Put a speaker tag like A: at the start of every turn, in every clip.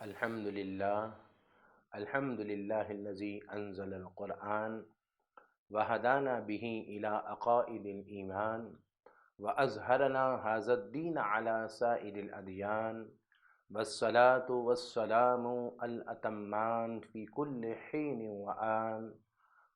A: الحمد لله الذي أنزل القرآن وهدانا به إلى عقائد الإيمان وأظهرنا هذا الدين على سائر الأديان والصلاة والسلام الأتمان في كل حين وآن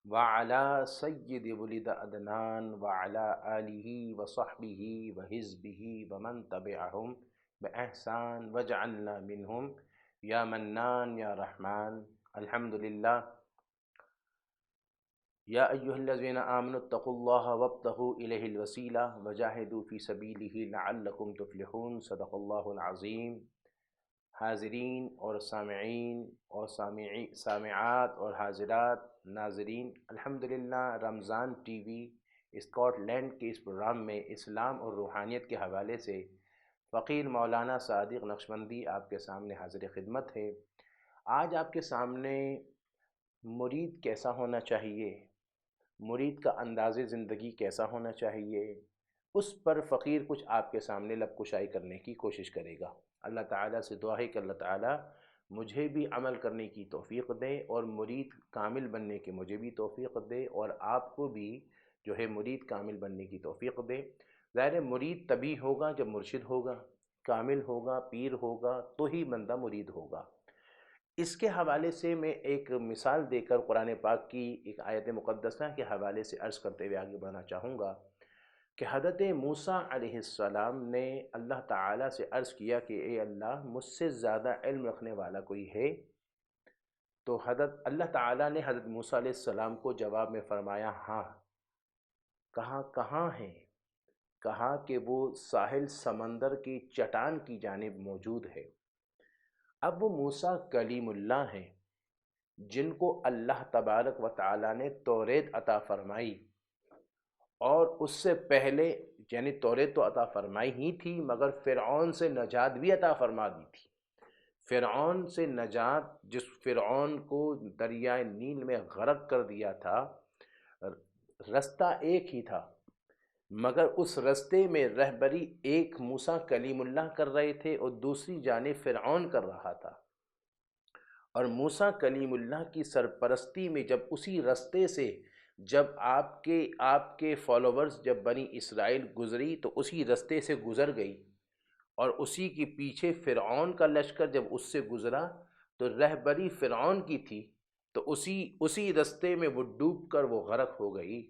A: وعلى سيد ولد أدنان وعلى آله وصحبه وحزبه ومن تبعهم بإحسان وجعلنا منهم یا منان یا رحمان. الحمدللہ. یا ایہا الذین آمنوا اتقوا اللہ وابتغوا الیہ الوسیلہ وجاہدوا فی سبیلہ لعلکم تفلحون. صدق اللہ العظیم. حاضرین اور سامعین اور سامعات اور حاضرات ناظرین، الحمدللہ رمضان ٹی وی اسکاٹ لینڈ کے اس پروگرام میں اسلام اور روحانیت کے حوالے سے فقیر مولانا صادق نقشبندی آپ کے سامنے حاضر خدمت ہے. آج آپ کے سامنے مرید کیسا ہونا چاہیے، مرید کا انداز زندگی کیسا ہونا چاہیے، اس پر فقیر کچھ آپ کے سامنے لب کشائی کرنے کی کوشش کرے گا. اللہ تعالیٰ سے دعا ہے کہ اللہ تعالیٰ مجھے بھی عمل کرنے کی توفیق دے اور مرید کامل بننے کی مجھے بھی توفیق دے، اور آپ کو بھی جو ہے مرید کامل بننے کی توفیق دے. ظاہر مرید تبھی ہوگا جب مرشد ہوگا، کامل ہوگا، پیر ہوگا تو ہی بندہ مرید ہوگا. اس کے حوالے سے میں ایک مثال دے کر قرآن پاک کی ایک آیت مقدسہ کے حوالے سے عرض کرتے ہوئے آگے بڑھنا چاہوں گا کہ حضرت موسیٰ علیہ السلام نے اللہ تعالیٰ سے عرض کیا کہ اے اللہ، مجھ سے زیادہ علم رکھنے والا کوئی ہے؟ تو اللہ تعالیٰ نے حضرت موسیٰ علیہ السلام کو جواب میں فرمایا ہاں. کہا کہاں ہے؟ کہا کہ وہ ساحل سمندر کی چٹان کی جانب موجود ہے. اب وہ موسیٰ کلیم اللہ ہیں جن کو اللہ تبارک و تعالیٰ نے توریت عطا فرمائی، اور اس سے پہلے یعنی توریت تو عطا فرمائی ہی تھی مگر فرعون سے نجات بھی عطا فرما دی تھی. فرعون سے نجات، جس فرعون کو دریائے نیل میں غرق کر دیا تھا، رستہ ایک ہی تھا مگر اس رستے میں رہبری ایک موسیٰ کلیم اللہ کر رہے تھے اور دوسری جانب فرعون کر رہا تھا. اور موسیٰ کلیم اللہ کی سرپرستی میں جب اسی رستے سے جب آپ کے فالوورز جب بنی اسرائیل گزری تو اسی رستے سے گزر گئی، اور اسی کے پیچھے فرعون کا لشکر جب اس سے گزرا تو رہبری فرعون کی تھی، تو اسی رستے میں وہ ڈوب کر وہ غرق ہو گئی.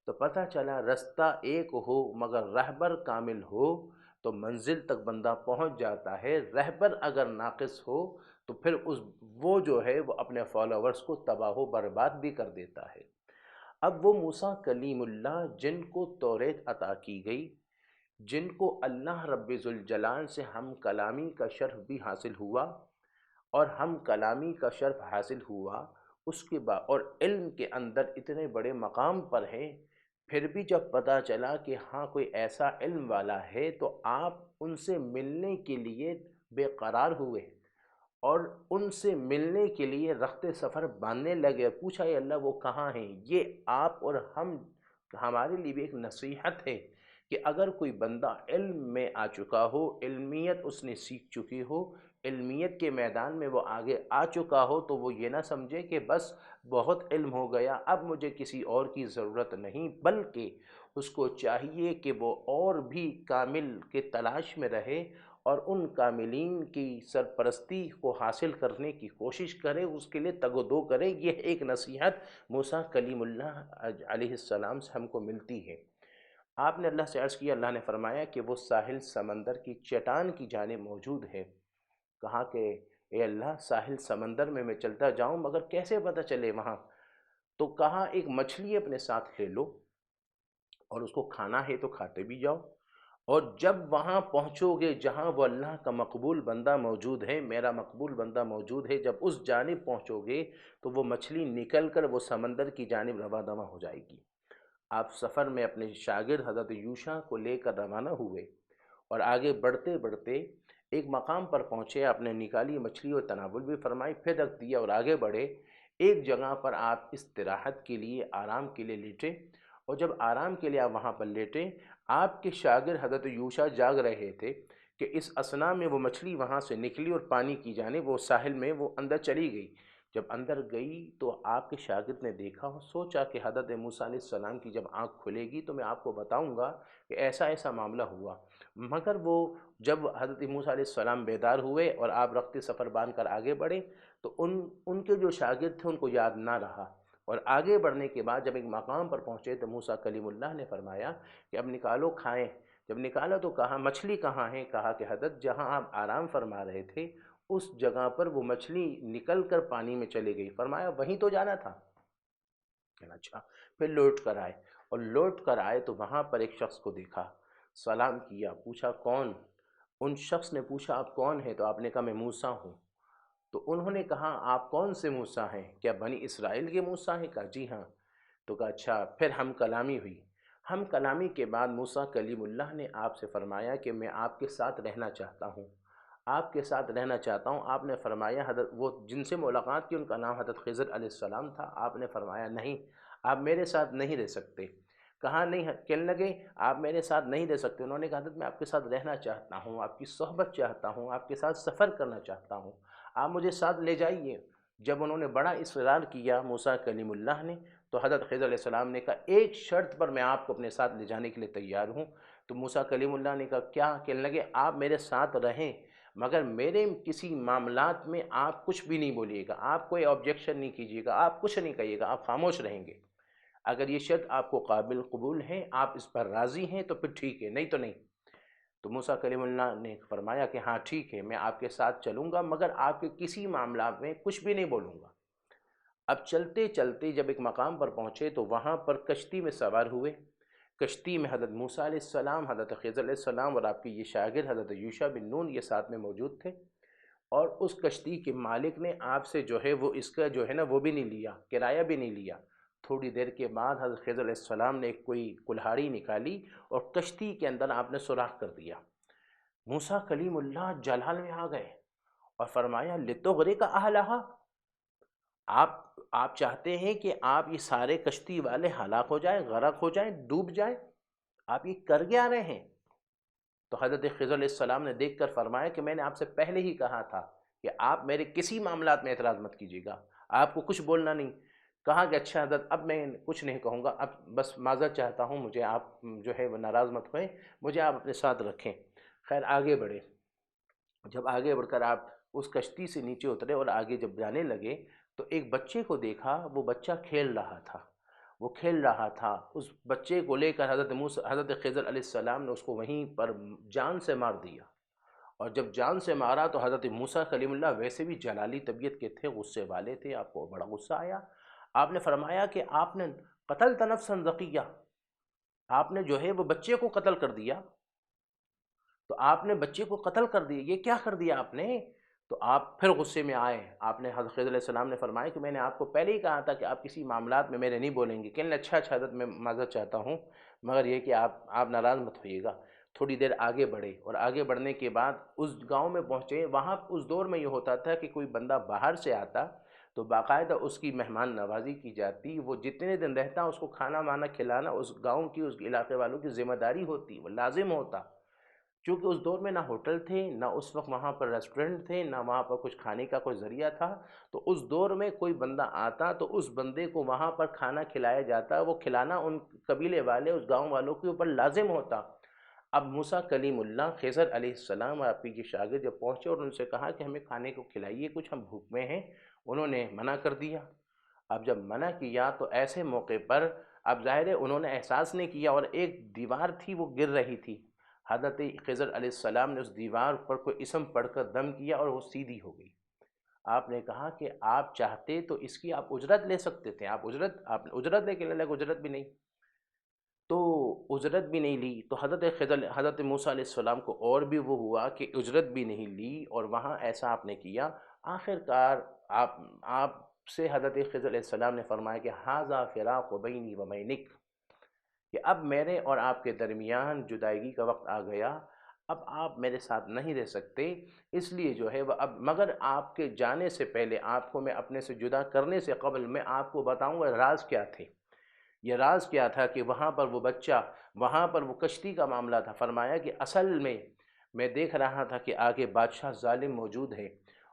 A: تو پتہ چلا رستہ ایک ہو مگر رہبر کامل ہو تو منزل تک بندہ پہنچ جاتا ہے. رہبر اگر ناقص ہو تو پھر وہ جو ہے وہ اپنے فالوورز کو تباہ و برباد بھی کر دیتا ہے. اب وہ موسیٰ کلیم اللہ جن کو توریت عطا کی گئی، جن کو اللہ رب ذوالجلال سے ہم کلامی کا شرف بھی حاصل ہوا، اور ہم کلامی کا شرف حاصل ہوا اس کے بعد اور علم کے اندر اتنے بڑے مقام پر ہیں، پھر بھی جب پتہ چلا کہ ہاں کوئی ایسا علم والا ہے تو آپ ان سے ملنے کے لیے بے قرار ہوئے اور ان سے ملنے کے لیے رخت سفر باندھنے لگے. پوچھا اے اللہ وہ کہاں ہیں؟ یہ آپ اور ہمارے لیے بھی ایک نصیحت ہے کہ اگر کوئی بندہ علم میں آ چکا ہو، علمیت اس نے سیکھ چکی ہو، علمیت کے میدان میں وہ آگے آ چکا ہو، تو وہ یہ نہ سمجھے کہ بس بہت علم ہو گیا اب مجھے کسی اور کی ضرورت نہیں، بلکہ اس کو چاہیے کہ وہ اور بھی کامل کے تلاش میں رہے اور ان کاملین کی سرپرستی کو حاصل کرنے کی کوشش کرے، اس کے لیے تگ و دو کرے. یہ ایک نصیحت موسیٰ کلیم اللہ علیہ السلام سے ہم کو ملتی ہے. آپ نے اللہ سے عرض کیا، اللہ نے فرمایا کہ وہ ساحل سمندر کی چٹان کی جانب موجود ہے. کہا کہ اے اللہ ساحل سمندر میں چلتا جاؤں مگر کیسے پتہ چلے وہاں؟ تو کہا ایک مچھلی اپنے ساتھ لے لو اور اس کو کھانا ہے تو کھاتے بھی جاؤ، اور جب وہاں پہنچو گے جہاں وہ اللہ کا مقبول بندہ موجود ہے، میرا مقبول بندہ موجود ہے، جب اس جانب پہنچو گے تو وہ مچھلی نکل کر وہ سمندر کی جانب رواں دواں ہو جائے گی. آپ سفر میں اپنے شاگرد حضرت یوشع کو لے کر روانہ ہوئے اور آگے بڑھتے بڑھتے ایک مقام پر پہنچے. آپ نے نکالی مچھلی اور تناول بھی فرمائی، پھر رکھ دیا اور آگے بڑھے. ایک جگہ پر آپ استراحت کے لیے آرام کے لیے لیٹے، اور جب آرام کے لیے آپ وہاں پر لیٹے، آپ کے شاگرد حضرت یوشع جاگ رہے تھے کہ اس اسنا میں وہ مچھلی وہاں سے نکلی اور پانی کی جانب وہ ساحل میں وہ اندر چلی گئی۔ جب اندر گئی تو آپ کے شاگرد نے دیکھا اور سوچا کہ حضرت موسیٰ علیہ السلام کی جب آنکھ کھلے گی تو میں آپ کو بتاؤں گا کہ ایسا ایسا معاملہ ہوا۔ مگر وہ جب حضرت موسیٰ علیہ السلام بیدار ہوئے اور آپ رخت سفر باندھ کر آگے بڑھے تو ان کے جو شاگرد تھے ان کو یاد نہ رہا، اور آگے بڑھنے کے بعد جب ایک مقام پر پہنچے تو موسیٰ کلیم اللہ نے فرمایا کہ اب نکالو کھائیں۔ جب نکالا تو کہا مچھلی کہاں ہے؟ کہا کہ حضرت جہاں آپ آرام فرما رہے تھے اس جگہ پر وہ مچھلی نکل کر پانی میں چلی گئی۔ فرمایا وہیں تو جانا تھا؟ کہنا اچھا۔ پھر لوٹ کر آئے، اور لوٹ کر آئے تو وہاں پر ایک شخص کو دیکھا، سلام کیا، پوچھا کون؟ ان شخص نے پوچھا آپ کون ہیں؟ تو آپ نے کہا میں موسیٰ ہوں۔ تو انہوں نے کہا آپ کون سے موسیٰ ہیں؟ کیا بنی اسرائیل کے موسیٰ ہیں؟ کہا جی ہاں۔ تو کہا اچھا۔ پھر ہم کلامی ہوئی۔ ہم کلامی کے بعد موسیٰ کلیم اللہ نے آپ سے فرمایا کہ میں آپ کے ساتھ رہنا چاہتا ہوں، آپ کے ساتھ رہنا چاہتا ہوں۔ آپ نے فرمایا حضرت وہ جن سے ملاقات کی ان کا نام حضرت خضر علیہ السلام تھا۔ آپ نے فرمایا نہیں، آپ میرے ساتھ نہیں رہ سکتے۔ کہا نہیں، کہنے لگے آپ میرے ساتھ نہیں رہ سکتے۔ انہوں نے کہا حضرت میں آپ کے ساتھ رہنا چاہتا ہوں، آپ کی صحبت چاہتا ہوں، آپ کے ساتھ سفر کرنا چاہتا ہوں، آپ مجھے ساتھ لے جائیے۔ جب انہوں نے بڑا اصرار کیا موسیٰ کلیم اللہ نے، تو حضرت خضر علیہ السلام نے کہا ایک شرط پر میں آپ کو اپنے ساتھ لے جانے کے لیے تیار ہوں۔ تو موسیٰ کلیم اللہ نے کہا کیا؟ کہنے لگے آپ میرے ساتھ رہیں مگر میرے کسی معاملات میں آپ کچھ بھی نہیں بولیے گا، آپ کوئی آبجیکشن نہیں کیجیے گا، آپ کچھ نہیں کہیے گا، آپ خاموش رہیں گے۔ اگر یہ شرط آپ کو قابل قبول ہے، آپ اس پر راضی ہیں تو پھر ٹھیک ہے، نہیں تو نہیں۔ تو موسیٰ کلیم اللہ نے فرمایا کہ ہاں ٹھیک ہے، میں آپ کے ساتھ چلوں گا مگر آپ کے کسی معاملات میں کچھ بھی نہیں بولوں گا۔ اب چلتے چلتے جب ایک مقام پر پہنچے تو وہاں پر کشتی میں سوار ہوئے۔ کشتی میں حضرت موسیٰ علیہ السلام، حضرت خضر علیہ السلام اور آپ کے یہ شاگرد حضرت یوشع بن نون یہ ساتھ میں موجود تھے، اور اس کشتی کے مالک نے آپ سے جو ہے وہ اس کا جو ہے نا وہ بھی نہیں لیا، کرایہ بھی نہیں لیا۔ تھوڑی دیر کے بعد حضرت خضر علیہ السلام نے کوئی کلہاڑی نکالی اور کشتی کے اندر آپ نے سوراخ کر دیا۔ موسیٰ کلیم اللہ جلال میں آ گئے اور فرمایا لتغرق اہلھا، آپ چاہتے ہیں کہ آپ یہ سارے کشتی والے ہلاک ہو جائیں، غرق ہو جائیں، ڈوب جائیں؟ آپ یہ کر کے آ رہے ہیں؟ تو حضرت خضر علیہ السلام نے دیکھ کر فرمایا کہ میں نے آپ سے پہلے ہی کہا تھا کہ آپ میرے کسی معاملات میں اعتراض مت کیجیے گا، آپ کو کچھ بولنا نہیں۔ کہا کہ اچھا حضرت اب میں کچھ نہیں کہوں گا، اب بس معذرت چاہتا ہوں، مجھے آپ جو ہے وہ ناراض مت ہوئیں، مجھے آپ اپنے ساتھ رکھیں۔ خیر آگے بڑھے۔ جب آگے بڑھ کر آپ اس کشتی سے نیچے اترے اور آگے جب جانے لگے تو ایک بچے کو دیکھا، وہ بچہ کھیل رہا تھا، وہ کھیل رہا تھا۔ اس بچے کو لے کر حضرت خضر علیہ السلام نے اس کو وہیں پر جان سے مار دیا، اور جب جان سے مارا تو حضرت موسیٰ کلیم اللہ ویسے بھی جلالی طبیعت کے تھے، غصے والے تھے، آپ کو بڑا غصہ آیا۔ آپ نے فرمایا کہ آپ نے قتلت نفسا زکیہ، آپ نے جو ہے وہ بچے کو قتل کر دیا، تو آپ نے بچے کو قتل کر دیا، یہ کیا کر دیا آپ نے؟ تو آپ پھر غصے میں آئے۔ آپ نے حضرت خضر علیہ السلام نے فرمایا کہ میں نے آپ کو پہلے ہی کہا تھا کہ آپ کسی معاملات میں میرے نہیں بولیں گے۔ کہنے اچھا اچھا حضرت میں معذرت چاہتا ہوں مگر یہ کہ آپ ناراض مت ہوئیے گا۔ تھوڑی دیر آگے بڑھے، اور آگے بڑھنے کے بعد اس گاؤں میں پہنچے۔ وہاں اس دور میں یہ ہوتا تھا کہ کوئی بندہ باہر سے آتا تو باقاعدہ اس کی مہمان نوازی کی جاتی، وہ جتنے دن رہتا اس کو کھانا وانا کھلانا اس گاؤں کی، اس علاقے والوں کی ذمہ داری ہوتی، وہ لازم ہوتا۔ چونکہ اس دور میں نہ ہوٹل تھے، نہ اس وقت وہاں پر ریسٹورنٹ تھے، نہ وہاں پر کچھ کھانے کا کوئی ذریعہ تھا، تو اس دور میں کوئی بندہ آتا تو اس بندے کو وہاں پر کھانا کھلایا جاتا، وہ کھلانا ان قبیلے والے اس گاؤں والوں کے اوپر لازم ہوتا۔ اب موسیٰ کلیم اللہ خضر علیہ السلام اور آپ کے شاگرد جب پہنچے اور ان سے کہا کہ ہمیں کھانے کو کھلائیے، کچھ ہم بھوک میں ہیں، انہوں نے منع کر دیا۔ اب جب منع کیا تو ایسے موقع پر اب ظاہر ہے انہوں نے احساس نہیں کیا، اور ایک دیوار تھی وہ گر رہی تھی، حضرت خضر علیہ السلام نے اس دیوار پر کوئی اسم پڑھ کر دم کیا اور وہ سیدھی ہو گئی۔ آپ نے کہا کہ آپ چاہتے تو اس کی آپ اجرت لے سکتے تھے، آپ اجرت لے کے لگے، اجرت بھی نہیں، تو اجرت بھی نہیں لی۔ تو حضرت موسیٰ علیہ السلام کو اور بھی وہ ہوا کہ اجرت بھی نہیں لی، اور وہاں ایسا آپ نے کیا۔ آخر کار آپ سے حضرت خضر علیہ السلام نے فرمایا کہ ھذا فراق بینی و بینک، کہ اب میرے اور آپ کے درمیان جدائیگی کا وقت آ گیا، اب آپ میرے ساتھ نہیں رہ سکتے، اس لیے جو ہے وہ اب مگر آپ کے جانے سے پہلے، آپ کو میں اپنے سے جدا کرنے سے قبل میں آپ کو بتاؤں گا راز کیا تھے۔ یہ راز کیا تھا کہ وہاں پر وہ بچہ، وہاں پر وہ کشتی کا معاملہ تھا۔ فرمایا کہ اصل میں میں دیکھ رہا تھا کہ آگے بادشاہ ظالم موجود ہے،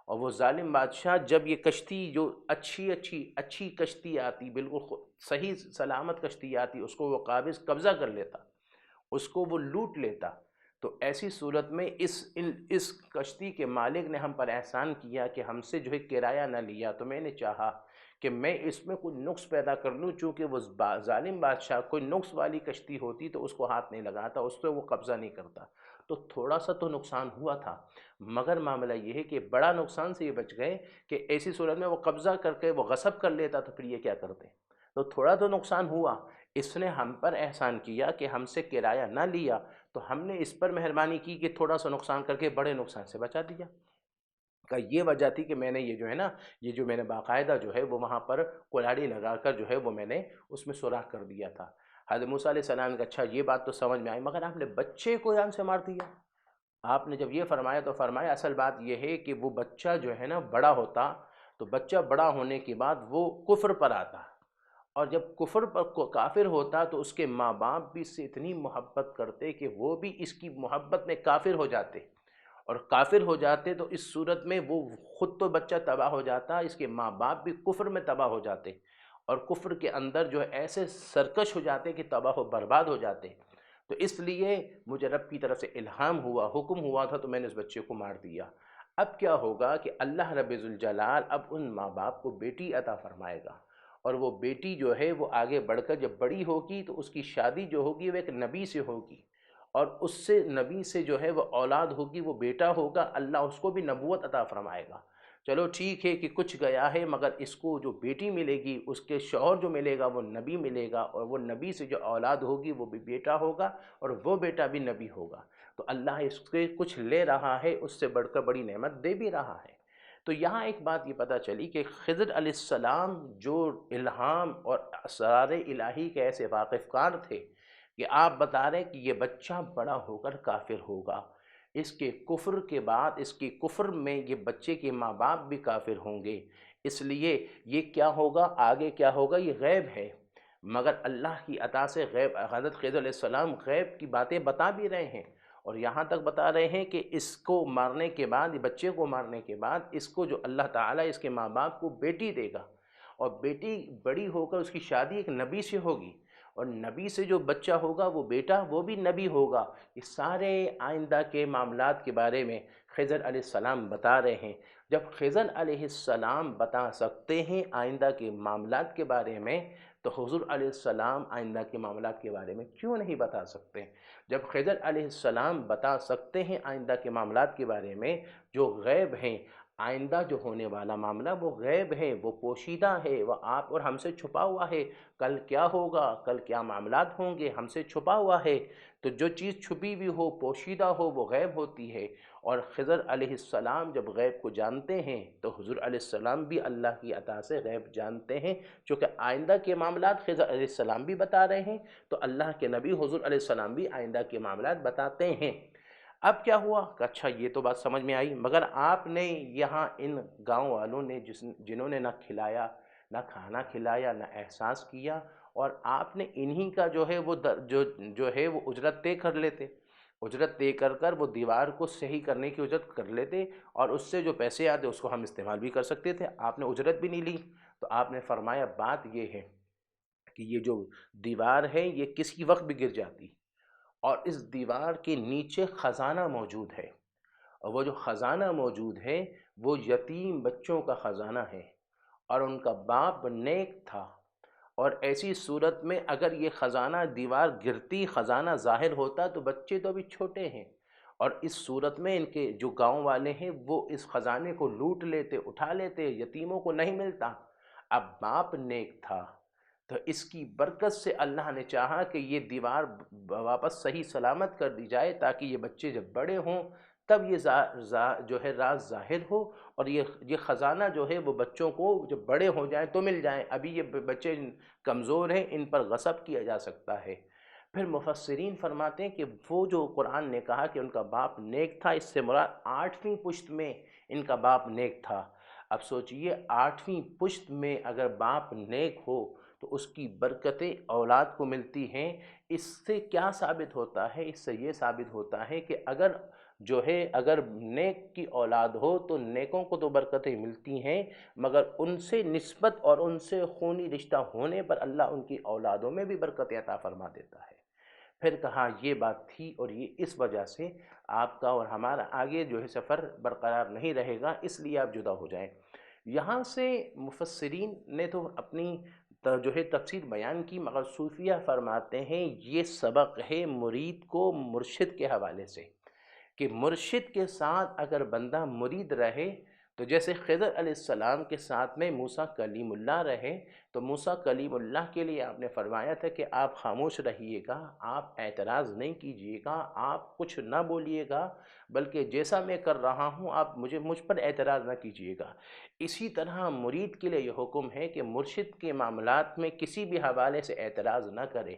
A: اور وہ ظالم بادشاہ جب یہ کشتی جو اچھی کشتی آتی، بالکل صحیح سلامت کشتی آتی، اس کو وہ قبضہ کر لیتا، اس کو وہ لوٹ لیتا۔ تو ایسی صورت میں اس کشتی کے مالک نے ہم پر احسان کیا کہ ہم سے جو ہے کرایہ نہ لیا، تو میں نے چاہا کہ میں اس میں کوئی نقص پیدا کر لوں، چونکہ وہ ظالم بادشاہ کوئی نقص والی کشتی ہوتی تو اس کو ہاتھ نہیں لگاتا، اس پہ وہ قبضہ نہیں کرتا۔ تو تھوڑا سا تو نقصان ہوا تھا، مگر معاملہ یہ ہے کہ بڑا نقصان سے یہ بچ گئے کہ ایسی صورت میں وہ قبضہ کر کے وہ غصب کر لیتا تو پھر یہ کیا کرتے؟ تو تھوڑا تو نقصان ہوا، اس نے ہم پر احسان کیا کہ ہم سے کرایہ نہ لیا، تو ہم نے اس پر مہربانی کی کہ تھوڑا سا نقصان کر کے بڑے نقصان سے بچا دیا۔ کا یہ وجہ تھی کہ میں نے یہ جو ہے نا، یہ جو میں نے باقاعدہ جو ہے وہ وہاں پر کلاڑی لگا کر جو ہے وہ میں نے اس میں سوراخ کر دیا تھا۔ حضرت موسیٰ علیہ السلام کا اچھا یہ بات تو سمجھ میں آئی، مگر آپ نے بچے کو جان سے مار دیا۔ آپ نے جب یہ فرمایا تو فرمایا اصل بات یہ ہے کہ وہ بچہ جو ہے نا بڑا ہوتا، تو بچہ بڑا ہونے کے بعد وہ کفر پر آتا، اور جب کفر پر کافر ہوتا تو اس کے ماں باپ بھی اس سے اتنی محبت کرتے کہ وہ بھی اس کی محبت میں کافر ہو جاتے، اور کافر ہو جاتے تو اس صورت میں وہ خود تو بچہ تباہ ہو جاتا، اس کے ماں باپ بھی کفر میں تباہ ہو جاتے، اور کفر کے اندر جو ہے ایسے سرکش ہو جاتے کہ تباہ و برباد ہو جاتے۔ تو اس لیے مجھے رب کی طرف سے الہام ہوا، حکم ہوا تھا، تو میں نے اس بچے کو مار دیا۔ اب کیا ہوگا کہ اللہ رب ذوالجلال اب ان ماں باپ کو بیٹی عطا فرمائے گا، اور وہ بیٹی جو ہے وہ آگے بڑھ کر جب بڑی ہوگی تو اس کی شادی جو ہوگی وہ ایک نبی سے ہوگی، اور اس سے نبی سے جو ہے وہ اولاد ہوگی، وہ بیٹا ہوگا، اللہ اس کو بھی نبوت عطا فرمائے گا۔ چلو ٹھیک ہے کہ کچھ گیا ہے، مگر اس کو جو بیٹی ملے گی، اس کے شوہر جو ملے گا وہ نبی ملے گا، اور وہ نبی سے جو اولاد ہوگی وہ بھی بیٹا ہوگا، اور وہ بیٹا بھی نبی ہوگا۔ تو اللہ اس سے کچھ لے رہا ہے، اس سے بڑھ کر بڑی نعمت دے بھی رہا ہے۔ تو یہاں ایک بات یہ پتہ چلی کہ خضر علیہ السلام جو الہام اور اسرار الہی کے ایسے واقف کار تھے کہ آپ بتا رہے ہیں کہ یہ بچہ بڑا ہو کر کافر ہوگا، اس کے کفر کے بعد، اس کی کفر میں یہ بچے کے ماں باپ بھی کافر ہوں گے، اس لیے یہ کیا ہوگا، آگے کیا ہوگا، یہ غیب ہے، مگر اللہ کی عطا سے غیب، حضرت خضر علیہ السلام غیب کی باتیں بتا بھی رہے ہیں، اور یہاں تک بتا رہے ہیں کہ اس کو مارنے کے بعد، بچے کو مارنے کے بعد، اس کو جو اللہ تعالیٰ اس کے ماں باپ کو بیٹی دے گا، اور بیٹی بڑی ہو کر اس کی شادی ایک نبی سے ہوگی، اور نبی سے جو بچہ ہوگا وہ بیٹا وہ بھی نبی ہوگا۔ یہ سارے آئندہ کے معاملات کے بارے میں خضر علیہ السلام بتا رہے ہیں۔ جب خضر علیہ السلام بتا سکتے ہیں آئندہ کے معاملات کے بارے میں، تو حضور علیہ السلام آئندہ کے معاملات کے بارے میں کیوں نہیں بتا سکتے؟ جب خضر علیہ السلام بتا سکتے ہیں آئندہ کے معاملات کے بارے میں جو غیب ہیں، آئندہ جو ہونے والا معاملہ وہ غیب ہے، وہ پوشیدہ ہے، وہ آپ اور ہم سے چھپا ہوا ہے، کل کیا ہوگا، کل کیا معاملات ہوں گے، ہم سے چھپا ہوا ہے۔ تو جو چیز چھپی ہوئی ہو، پوشیدہ ہو، وہ غیب ہوتی ہے، اور خضر علیہ السلام جب غیب کو جانتے ہیں تو حضور علیہ السلام بھی اللہ کی عطا سے غیب جانتے ہیں، چونکہ آئندہ کے معاملات خضر علیہ السلام بھی بتا رہے ہیں، تو اللہ کے نبی حضور علیہ السلام بھی آئندہ کے معاملات بتاتے ہیں۔ اب کیا ہوا کہ اچھا یہ تو بات سمجھ میں آئی، مگر آپ نے یہاں ان گاؤں والوں نے جنہوں نے نہ کھلایا، نہ کھانا کھلایا، نہ احساس کیا، اور آپ نے انہی کا جو ہے وہ جو ہے وہ اجرت طے کر لیتے، اجرت طے کر وہ دیوار کو صحیح کرنے کی اجرت کر لیتے، اور اس سے جو پیسے آتے اس کو ہم استعمال بھی کر سکتے تھے، آپ نے اجرت بھی نہیں لی۔ تو آپ نے فرمایا بات یہ ہے کہ یہ جو دیوار ہے یہ کسی وقت بھی گر جاتی، اور اس دیوار کے نیچے خزانہ موجود ہے، اور وہ جو خزانہ موجود ہے وہ یتیم بچوں کا خزانہ ہے، اور ان کا باپ نیک تھا، اور ایسی صورت میں اگر یہ خزانہ دیوار گرتی، خزانہ ظاہر ہوتا، تو بچے تو ابھی چھوٹے ہیں، اور اس صورت میں ان کے جو گاؤں والے ہیں وہ اس خزانے کو لوٹ لیتے، اٹھا لیتے، یتیموں کو نہیں ملتا۔ اب باپ نیک تھا، تو اس کی برکت سے اللہ نے چاہا کہ یہ دیوار واپس صحیح سلامت کر دی جائے، تاکہ یہ بچے جب بڑے ہوں تب یہ جو ہے راز ظاہر ہو، اور یہ خزانہ جو ہے وہ بچوں کو جب بڑے ہو جائیں تو مل جائیں، ابھی یہ بچے کمزور ہیں، ان پر غصب کیا جا سکتا ہے۔ پھر مفسرین فرماتے ہیں کہ وہ جو قرآن نے کہا کہ ان کا باپ نیک تھا، اس سے مراد 8ویں پشت میں ان کا باپ نیک تھا۔ اب سوچئے 8ویں پشت میں اگر باپ نیک ہو تو اس کی برکتیں اولاد کو ملتی ہیں۔ اس سے کیا ثابت ہوتا ہے؟ اس سے یہ ثابت ہوتا ہے کہ اگر جو ہے اگر نیک کی اولاد ہو تو نیکوں کو تو برکتیں ملتی ہیں، مگر ان سے نسبت اور ان سے خونی رشتہ ہونے پر اللہ ان کی اولادوں میں بھی برکت عطا فرما دیتا ہے۔ پھر کہا یہ بات تھی اور یہ اس وجہ سے آپ کا اور ہمارا آگے جو ہے سفر برقرار نہیں رہے گا، اس لیے آپ جدا ہو جائیں۔ یہاں سے مفسرین نے تو اپنی جو ہے تفسیر بیان کی، مگر صوفیہ فرماتے ہیں یہ سبق ہے مرید کو مرشد کے حوالے سے، کہ مرشد کے ساتھ اگر بندہ مرید رہے تو جیسے خضر علیہ السلام کے ساتھ میں موسیٰ کلیم اللہ رہے، تو موسیٰ کلیم اللہ کے لیے آپ نے فرمایا تھا کہ آپ خاموش رہیے گا، آپ اعتراض نہیں کیجیے گا، آپ کچھ نہ بولیے گا، بلکہ جیسا میں کر رہا ہوں آپ مجھ پر اعتراض نہ کیجیے گا۔ اسی طرح مرید کے لیے یہ حکم ہے کہ مرشد کے معاملات میں کسی بھی حوالے سے اعتراض نہ کرے،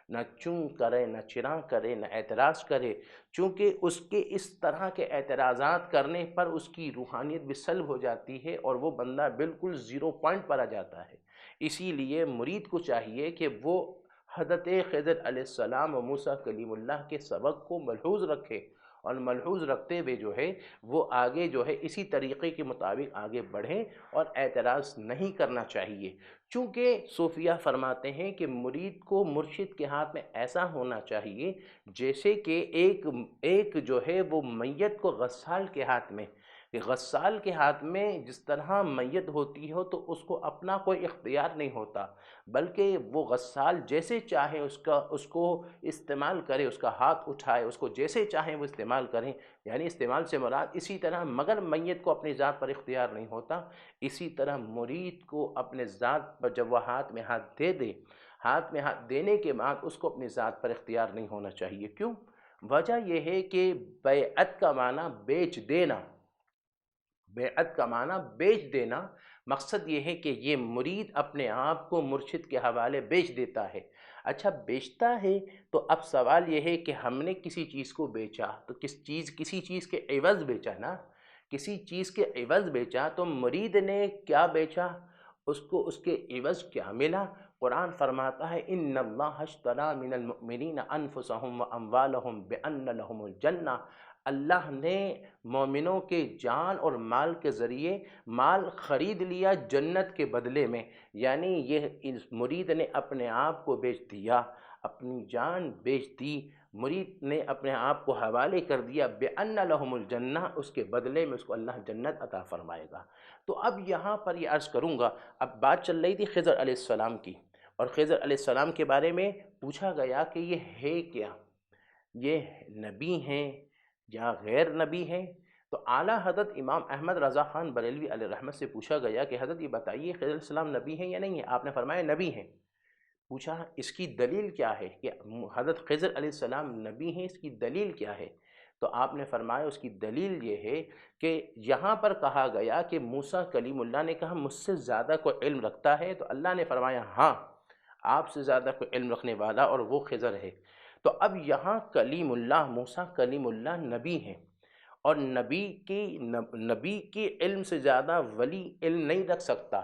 A: نہ چوں کرے، نہ چراں کرے، نہ اعتراض کرے، چونکہ اس کے اس طرح کے اعتراضات کرنے پر اس کی روحانیت بھی سلب ہو جاتی ہے اور وہ بندہ بالکل زیرو پوائنٹ پر آ جاتا ہے۔ اسی لیے مرید کو چاہیے کہ وہ حضرت خضر علیہ السلام و موسیٰ کلیم اللہ کے سبق کو ملحوظ رکھے، اور ملحوظ رکھتے ہوئے جو ہے وہ آگے جو ہے اسی طریقے کے مطابق آگے بڑھیں اور اعتراض نہیں کرنا چاہیے۔ چونکہ صوفیہ فرماتے ہیں کہ مرید کو مرشد کے ہاتھ میں ایسا ہونا چاہیے جیسے کہ ایک جو ہے وہ میت کو غسال کے ہاتھ میں، کہ غسال کے ہاتھ میں جس طرح میت ہوتی ہو تو اس کو اپنا کوئی اختیار نہیں ہوتا، بلکہ وہ غسال جیسے چاہے اس کو استعمال کرے، اس کا ہاتھ اٹھائے، اس کو جیسے چاہیں وہ استعمال کریں، یعنی استعمال سے مراد اسی طرح، مگر میت کو اپنی ذات پر اختیار نہیں ہوتا۔ اسی طرح مرید کو اپنے ذات پر جب وہ ہاتھ میں ہاتھ دے دے، ہاتھ میں ہاتھ دینے کے بعد اس کو اپنی ذات پر اختیار نہیں ہونا چاہیے۔ کیوں؟ وجہ یہ ہے کہ بیعت کا معنی بیچ دینا، بیعت کا معنی بیچ دینا، مقصد یہ ہے کہ یہ مرید اپنے آپ کو مرشد کے حوالے بیچ دیتا ہے۔ اچھا بیچتا ہے تو اب سوال یہ ہے کہ ہم نے کسی چیز کو بیچا تو کسی چیز کے عوض بیچا نا، کسی چیز کے عوض بیچا، تو مرید نے کیا بیچا، اس کو اس کے عوض کیا ملا؟ قرآن فرماتا ہے ان اللہ اشتری من المؤمنین انفسهم واموالهم بان لهم الجنہ، اللہ نے مومنوں کے جان اور مال کے ذریعے مال خرید لیا جنت کے بدلے میں، یعنی یہ اس مرید نے اپنے آپ کو بیچ دیا، اپنی جان بیچ دی، مرید نے اپنے آپ کو حوالے کر دیا، بِأَنَّ لَهُمُ الْجَنَّةِ، اس کے بدلے میں اس کو اللہ جنت عطا فرمائے گا۔ تو اب یہاں پر یہ عرض کروں گا، اب بات چل رہی تھی خضر علیہ السلام کی، اور خضر علیہ السلام کے بارے میں پوچھا گیا کہ یہ ہے کیا، یہ نبی ہیں یا غیر نبی ہیں؟ تو اعلیٰ حضرت امام احمد رضا خان بریلوی علیہ رحمت سے پوچھا گیا کہ حضرت یہ بتائیے خضر علیہ السلام نبی ہیں یا نہیں ہیں؟ آپ نے فرمایا نبی ہیں۔ پوچھا اس کی دلیل کیا ہے کہ حضرت خضر علیہ السلام نبی ہیں، اس کی دلیل کیا ہے؟ تو آپ نے فرمایا اس کی دلیل یہ ہے کہ یہاں پر کہا گیا کہ موسیٰ کلیم اللہ نے کہا مجھ سے زیادہ کوئی علم رکھتا ہے، تو اللہ نے فرمایا ہاں آپ سے زیادہ کوئی علم رکھنے والا اور وہ خضر ہے۔ تو اب یہاں کلیم اللہ، موسیٰ کلیم اللہ نبی ہیں، اور نبی کی علم سے زیادہ ولی علم نہیں رکھ سکتا،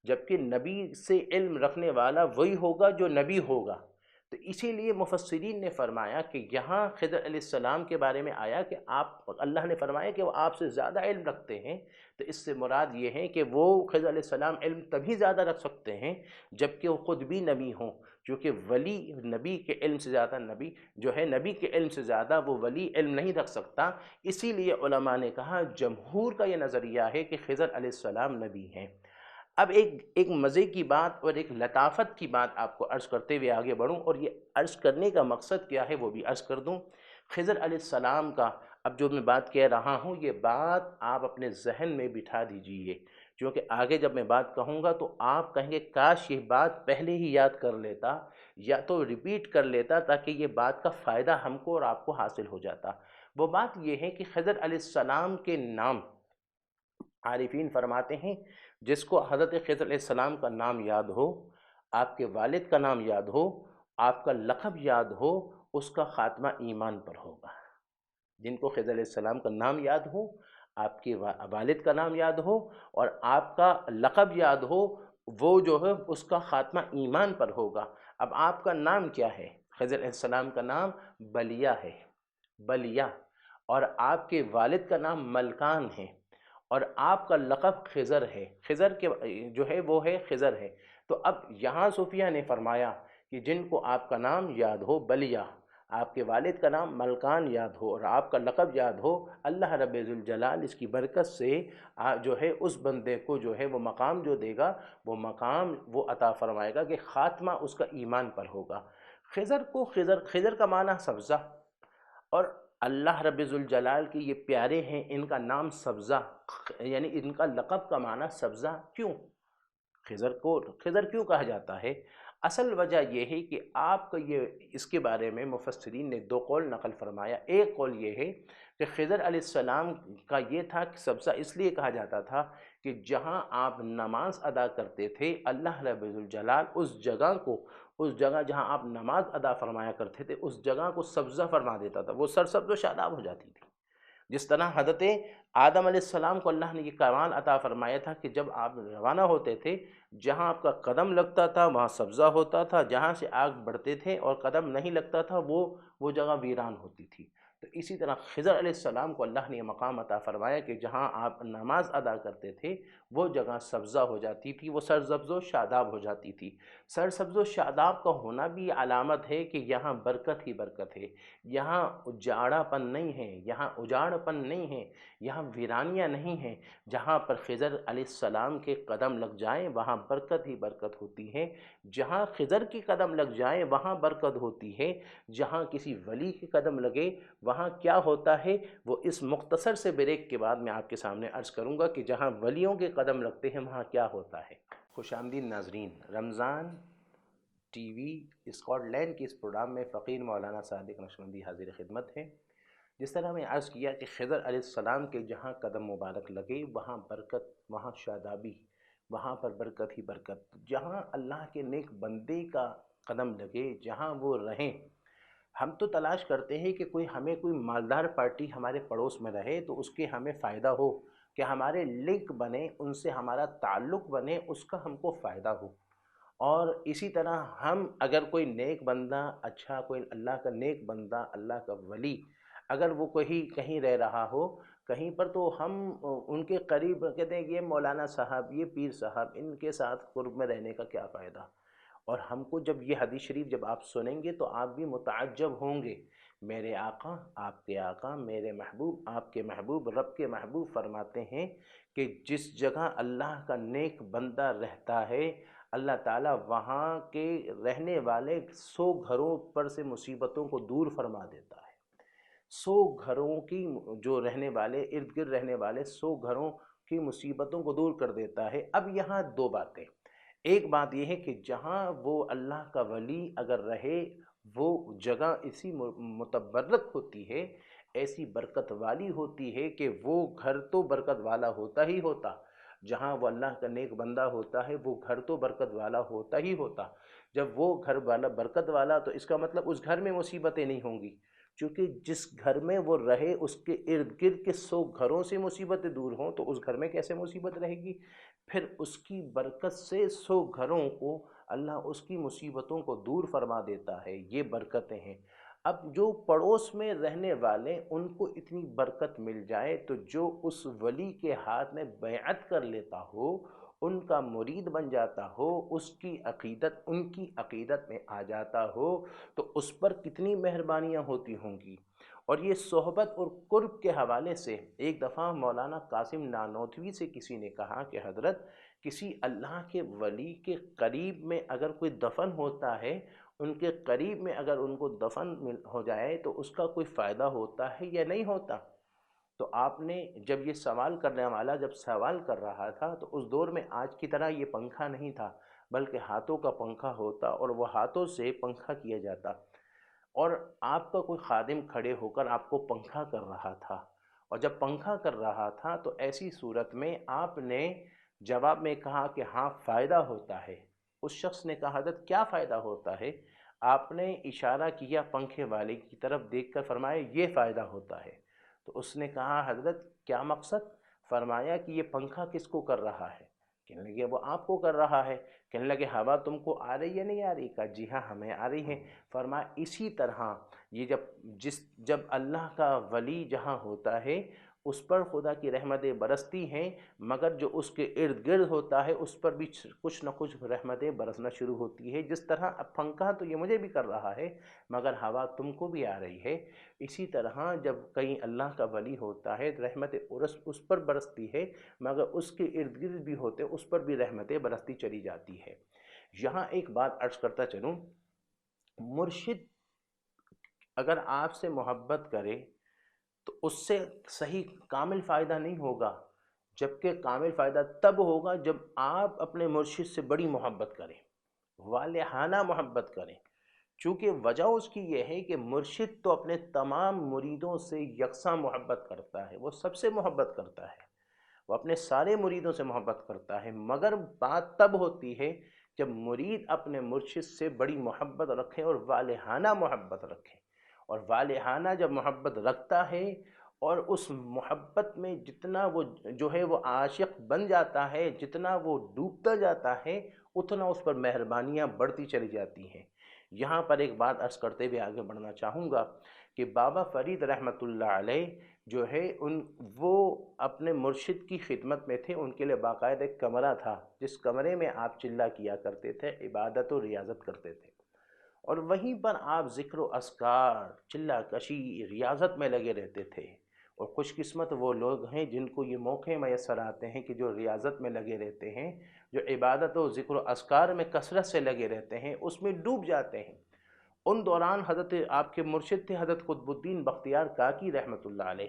A: جبکہ نبی سے علم رکھنے والا وہی ہوگا جو نبی ہوگا۔ تو اسی لیے مفسرین نے فرمایا کہ یہاں خضر علیہ السلام کے بارے میں آیا کہ اللہ نے فرمایا کہ وہ آپ سے زیادہ علم رکھتے ہیں، تو اس سے مراد یہ ہے کہ وہ خضر علیہ السلام علم تبھی زیادہ رکھ سکتے ہیں جبکہ وہ خود بھی نبی ہوں، کیونکہ ولی نبی کے علم سے زیادہ نبی جو ہے، نبی کے علم سے زیادہ وہ ولی علم نہیں رکھ سکتا۔ اسی لیے علماء نے کہا، جمہور کا یہ نظریہ ہے کہ خضر علیہ السلام نبی ہیں۔ اب ایک مزے کی بات اور ایک لطافت کی بات آپ کو عرض کرتے ہوئے آگے بڑھوں، اور یہ عرض کرنے کا مقصد کیا ہے وہ بھی عرض کر دوں۔ خضر علیہ السلام کا اب جو میں بات کہہ رہا ہوں یہ بات آپ اپنے ذہن میں بٹھا دیجئے، کیونکہ آگے جب میں بات کہوں گا تو آپ کہیں گے کاش یہ بات پہلے ہی یاد کر لیتا یا تو ریپیٹ کر لیتا تاکہ یہ بات کا فائدہ ہم کو اور آپ کو حاصل ہو جاتا۔ وہ بات یہ ہے کہ خضر علیہ السلام کے نام عارفین فرماتے ہیں جس کو حضرت خضر علیہ السلام کا نام یاد ہو، آپ کے والد کا نام یاد ہو، آپ کا لقب یاد ہو، اس کا خاتمہ ایمان پر ہوگا۔ جن کو خضر علیہ السلام کا نام یاد ہو، آپ کے والد کا نام یاد ہو اور آپ کا لقب یاد ہو، وہ جو ہے اس کا خاتمہ ایمان پر ہوگا۔ اب آپ کا نام کیا ہے؟ خضر علیہ السلام کا نام بلیہ ہے، بلیہ، اور آپ کے والد کا نام ملکان ہے، اور آپ کا لقب خضر ہے، خضر کے جو ہے وہ ہے خضر ہے۔ تو اب یہاں صوفیہ نے فرمایا کہ جن کو آپ کا نام یاد ہو بلیہ، آپ کے والد کا نام ملکان یاد ہو اور آپ کا لقب یاد ہو، اللہ رب ذوالجلال اس کی برکت سے جو ہے اس بندے کو جو ہے وہ مقام جو دے گا، وہ مقام وہ عطا فرمائے گا کہ خاتمہ اس کا ایمان پر ہوگا۔ خضر کا معنی سبزہ، اور اللہ رب ذوالجلال کے یہ پیارے ہیں، ان کا نام سبزہ، یعنی ان کا لقب کا معنی سبزہ کیوں؟ خضر کیوں کہا جاتا ہے؟ اصل وجہ یہ ہے کہ آپ کا یہ اس کے بارے میں مفسرین نے دو قول نقل فرمایا۔ ایک قول یہ ہے کہ خضر علیہ السلام کا یہ تھا کہ سبزہ اس لیے کہا جاتا تھا کہ جہاں آپ نماز ادا کرتے تھے، اللہ رب الجلال اس جگہ جہاں آپ نماز ادا فرمایا کرتے تھے، اس جگہ کو سبزہ فرما دیتا تھا، وہ سرسبز و شاداب ہو جاتی تھی۔ جس طرح حضرت آدم علیہ السلام کو اللہ نے یہ کمال عطا فرمایا تھا کہ جب آپ روانہ ہوتے تھے، جہاں آپ کا قدم لگتا تھا وہاں سبزہ ہوتا تھا، جہاں سے آگ بڑھتے تھے اور قدم نہیں لگتا تھا وہ جگہ ویران ہوتی تھی۔ تو اسی طرح خضر علیہ السلام کو اللہ نے یہ مقام عطا فرمایا کہ جہاں آپ نماز ادا کرتے تھے وہ جگہ سبزہ ہو جاتی تھی، وہ سرسبز و شاداب ہو جاتی تھی۔ سرسبز و شاداب کا ہونا بھی علامت ہے کہ یہاں برکت ہی برکت ہے، یہاں اجاڑا پن نہیں ہے، یہاں اجاڑ پن نہیں ہے، یہاں ویرانیاں نہیں ہیں۔ جہاں پر خضر علیہ السلام کے قدم لگ جائیں وہاں برکت ہی برکت ہوتی ہے، جہاں خضر کے قدم لگ جائیں وہاں برکت ہوتی ہے، جہاں کسی ولی کے قدم لگے وہاں کیا ہوتا ہے وہ اس مختصر سے بریک کے بعد میں آپ کے سامنے عرض کروں گا کہ جہاں ولیوں کے قدم لگتے ہیں وہاں کیا ہوتا ہے۔ خوش آمدید ناظرین، رمضان ٹی وی اسکاٹ لینڈ کے اس پروگرام میں فقیر مولانا صادق نقشبندی حاضر خدمت ہے۔ جس طرح میں عرض کیا کہ خضر علیہ السلام کے جہاں قدم مبارک لگے وہاں برکت، وہاں شادابی، وہاں پر برکت ہی برکت۔ جہاں اللہ کے نیک بندے کا قدم لگے، جہاں وہ رہیں، ہم تو تلاش کرتے ہیں کہ کوئی مالدار پارٹی ہمارے پڑوس میں رہے تو اس کے ہمیں فائدہ ہو، کہ ہمارے لنک بنے، ان سے ہمارا تعلق بنے، اس کا ہم کو فائدہ ہو۔ اور اسی طرح ہم اگر کوئی نیک بندہ، اچھا کوئی اللہ کا نیک بندہ، اللہ کا ولی اگر وہ کہیں رہ رہا ہو کہیں پر، تو ہم ان کے قریب کہتے ہیں یہ مولانا صاحب، یہ پیر صاحب، ان کے ساتھ قرب میں رہنے کا کیا فائدہ؟ اور ہم کو جب یہ حدیث شریف جب آپ سنیں گے تو آپ بھی متعجب ہوں گے۔ میرے آقا، آپ کے آقا، میرے محبوب، آپ کے محبوب، رب کے محبوب فرماتے ہیں کہ جس جگہ اللہ کا نیک بندہ رہتا ہے، اللہ تعالیٰ وہاں کے رہنے والے 100 گھروں پر سے مصیبتوں کو دور فرما دیتا ہے۔ 100 گھروں کی جو رہنے والے، ارد گرد رہنے والے 100 گھروں کی مصیبتوں کو دور کر دیتا ہے۔ اب یہاں دو باتیں، ایک بات یہ ہے کہ جہاں وہ اللہ کا ولی اگر رہے وہ جگہ ایسی متبرک ہوتی ہے، ایسی برکت والی ہوتی ہے کہ وہ گھر تو برکت والا ہوتا ہی ہوتا، جہاں وہ اللہ کا نیک بندہ ہوتا ہے وہ گھر تو برکت والا ہوتا ہی ہوتا۔ جب وہ گھر والا برکت والا تو اس کا مطلب اس گھر میں مصیبتیں نہیں ہوں گی، چونکہ جس گھر میں وہ رہے اس کے ارد گرد کے 100 گھروں سے مصیبتیں دور ہوں تو اس گھر میں کیسے مصیبت رہے گی؟ پھر اس کی برکت سے 100 گھروں کو اللہ اس کی مصیبتوں کو دور فرما دیتا ہے۔ یہ برکتیں ہیں۔ اب جو پڑوس میں رہنے والے ان کو اتنی برکت مل جائے تو جو اس ولی کے ہاتھ میں بیعت کر لیتا ہو، ان کا مرید بن جاتا ہو، اس کی عقیدت ان کی عقیدت میں آ جاتا ہو، تو اس پر کتنی مہربانیاں ہوتی ہوں گی۔ اور یہ صحبت اور قرب کے حوالے سے ایک دفعہ مولانا قاسم نانوتوی سے کسی نے کہا کہ حضرت، کسی اللہ کے ولی کے قریب میں اگر کوئی دفن ہوتا ہے، ان کے قریب میں اگر ان کو دفن ہو جائے تو اس کا کوئی فائدہ ہوتا ہے یا نہیں ہوتا؟ تو آپ نے جب یہ سوال کرنے والا جب سوال کر رہا تھا تو اس دور میں آج کی طرح یہ پنکھا نہیں تھا، بلکہ ہاتھوں کا پنکھا ہوتا اور وہ ہاتھوں سے پنکھا کیا جاتا، اور آپ کا کوئی خادم کھڑے ہو کر آپ کو پنکھا کر رہا تھا، اور جب پنکھا کر رہا تھا تو ایسی صورت میں آپ نے جواب میں کہا کہ ہاں فائدہ ہوتا ہے۔ اس شخص نے کہا حضرت کیا فائدہ ہوتا ہے؟ آپ نے اشارہ کیا پنکھے والے کی طرف دیکھ کر، فرمایا یہ فائدہ ہوتا ہے۔ تو اس نے کہا حضرت کیا مقصد؟ فرمایا کہ یہ پنکھا کس کو کر رہا ہے؟ کہنے لگے وہ آپ کو کر رہا ہے. کہنے لگے ہوا تم کو آ رہی ہے نہیں آ رہی؟ کہا جی ہاں ہمیں آ رہی ہے. فرمایا اسی طرح یہ جب اللہ کا ولی جہاں ہوتا ہے اس پر خدا کی رحمتیں برستی ہیں، مگر جو اس کے ارد گرد ہوتا ہے اس پر بھی کچھ نہ کچھ رحمتیں برسنا شروع ہوتی ہے. جس طرح اب پنکھا تو یہ مجھے بھی کر رہا ہے مگر ہوا تم کو بھی آ رہی ہے، اسی طرح جب کہیں اللہ کا ولی ہوتا ہے رحمتیں اس پر برستی ہے مگر اس کے ارد گرد بھی ہوتے اس پر بھی رحمتیں برستی چلی جاتی ہے. یہاں ایک بات عرض کرتا چلوں، مرشد اگر آپ سے محبت کرے تو اس سے صحیح کامل فائدہ نہیں ہوگا، جبکہ کامل فائدہ تب ہوگا جب آپ اپنے مرشد سے بڑی محبت کریں، والہانہ محبت کریں. چونکہ وجہ اس کی یہ ہے کہ مرشد تو اپنے تمام مریدوں سے یکساں محبت کرتا ہے، وہ سب سے محبت کرتا ہے، وہ اپنے سارے مریدوں سے محبت کرتا ہے. مگر بات تب ہوتی ہے جب مرید اپنے مرشد سے بڑی محبت رکھے اور والہانہ محبت رکھے. اور والہانہ جب محبت رکھتا ہے اور اس محبت میں جتنا وہ جو ہے وہ عاشق بن جاتا ہے، جتنا وہ ڈوبتا جاتا ہے، اتنا اس پر مہربانیاں بڑھتی چلی جاتی ہیں. یہاں پر ایک بات عرض کرتے ہوئے آگے بڑھنا چاہوں گا کہ بابا فرید رحمۃ اللہ علیہ جو ہے وہ اپنے مرشد کی خدمت میں تھے. ان کے لیے باقاعدہ ایک کمرہ تھا جس کمرے میں آپ چلہ کیا کرتے تھے، عبادت و ریاضت کرتے تھے، اور وہیں پر آپ ذکر و اذکار، چلہ کشی، ریاضت میں لگے رہتے تھے. اور خوش قسمت وہ لوگ ہیں جن کو یہ موقع میسر آتے ہیں کہ جو ریاضت میں لگے رہتے ہیں، جو عبادت و ذکر و اذکار میں کثرت سے لگے رہتے ہیں، اس میں ڈوب جاتے ہیں. ان دوران حضرت آپ کے مرشد تھے حضرت قطب الدین بختیار کاکی رحمۃ اللہ علیہ.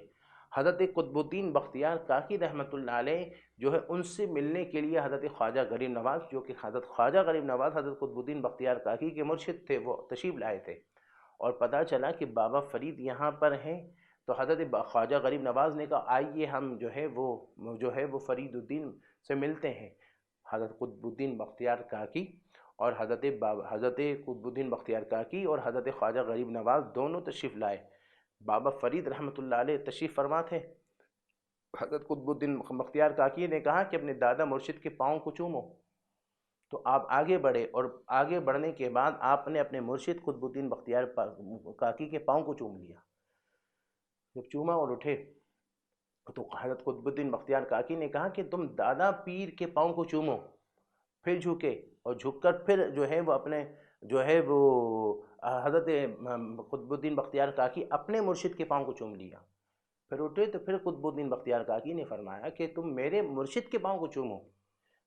A: حضرت قطب الدین بختیار کاکی رحمۃ اللہ علیہ جو ہے ان سے ملنے کے لیے حضرت خواجہ غریب نواز، جو کہ حضرت خواجہ غریب نواز حضرت قطب الدین بختیار کاکی کے مرشد تھے، وہ تشریف لائے تھے. اور پتہ چلا کہ بابا فرید یہاں پر ہیں، تو حضرت خواجہ غریب نواز نے کہا آئیے ہم جو ہے وہ فرید الدین سے ملتے ہیں. حضرت قطب الدین بختیار کاکی اور حضرت قطب الدین بختیار کاکی اور حضرت خواجہ غریب نواز دونوں تشریف لائے. بابا فرید رحمۃ اللہ علیہ تشریف فرما تھے. حضرت قطب الدین بختیار کاکی نے کہا کہ اپنے دادا مرشد کے پاؤں کو چومو. تو آپ آگے بڑھے اور آگے بڑھنے کے بعد آپ نے اپنے مرشد قطب الدین بختیار کاکی کے پاؤں کو چوم لیا. جب چوما اور اٹھے تو حضرت قطب الدین بختیار کاکی نے کہا کہ تم دادا پیر کے پاؤں کو چومو. پھر جھکے اور جھک کر پھر جو ہے وہ اپنے جو ہے وہ حضرت قطب الدین بختیار کاکی اپنے مرشد کے پاؤں کو چوم لیا. پھر اٹھے تو پھر قطب الدین بختیار کاکی نے فرمایا کہ تم میرے مرشد کے پاؤں کو چومو.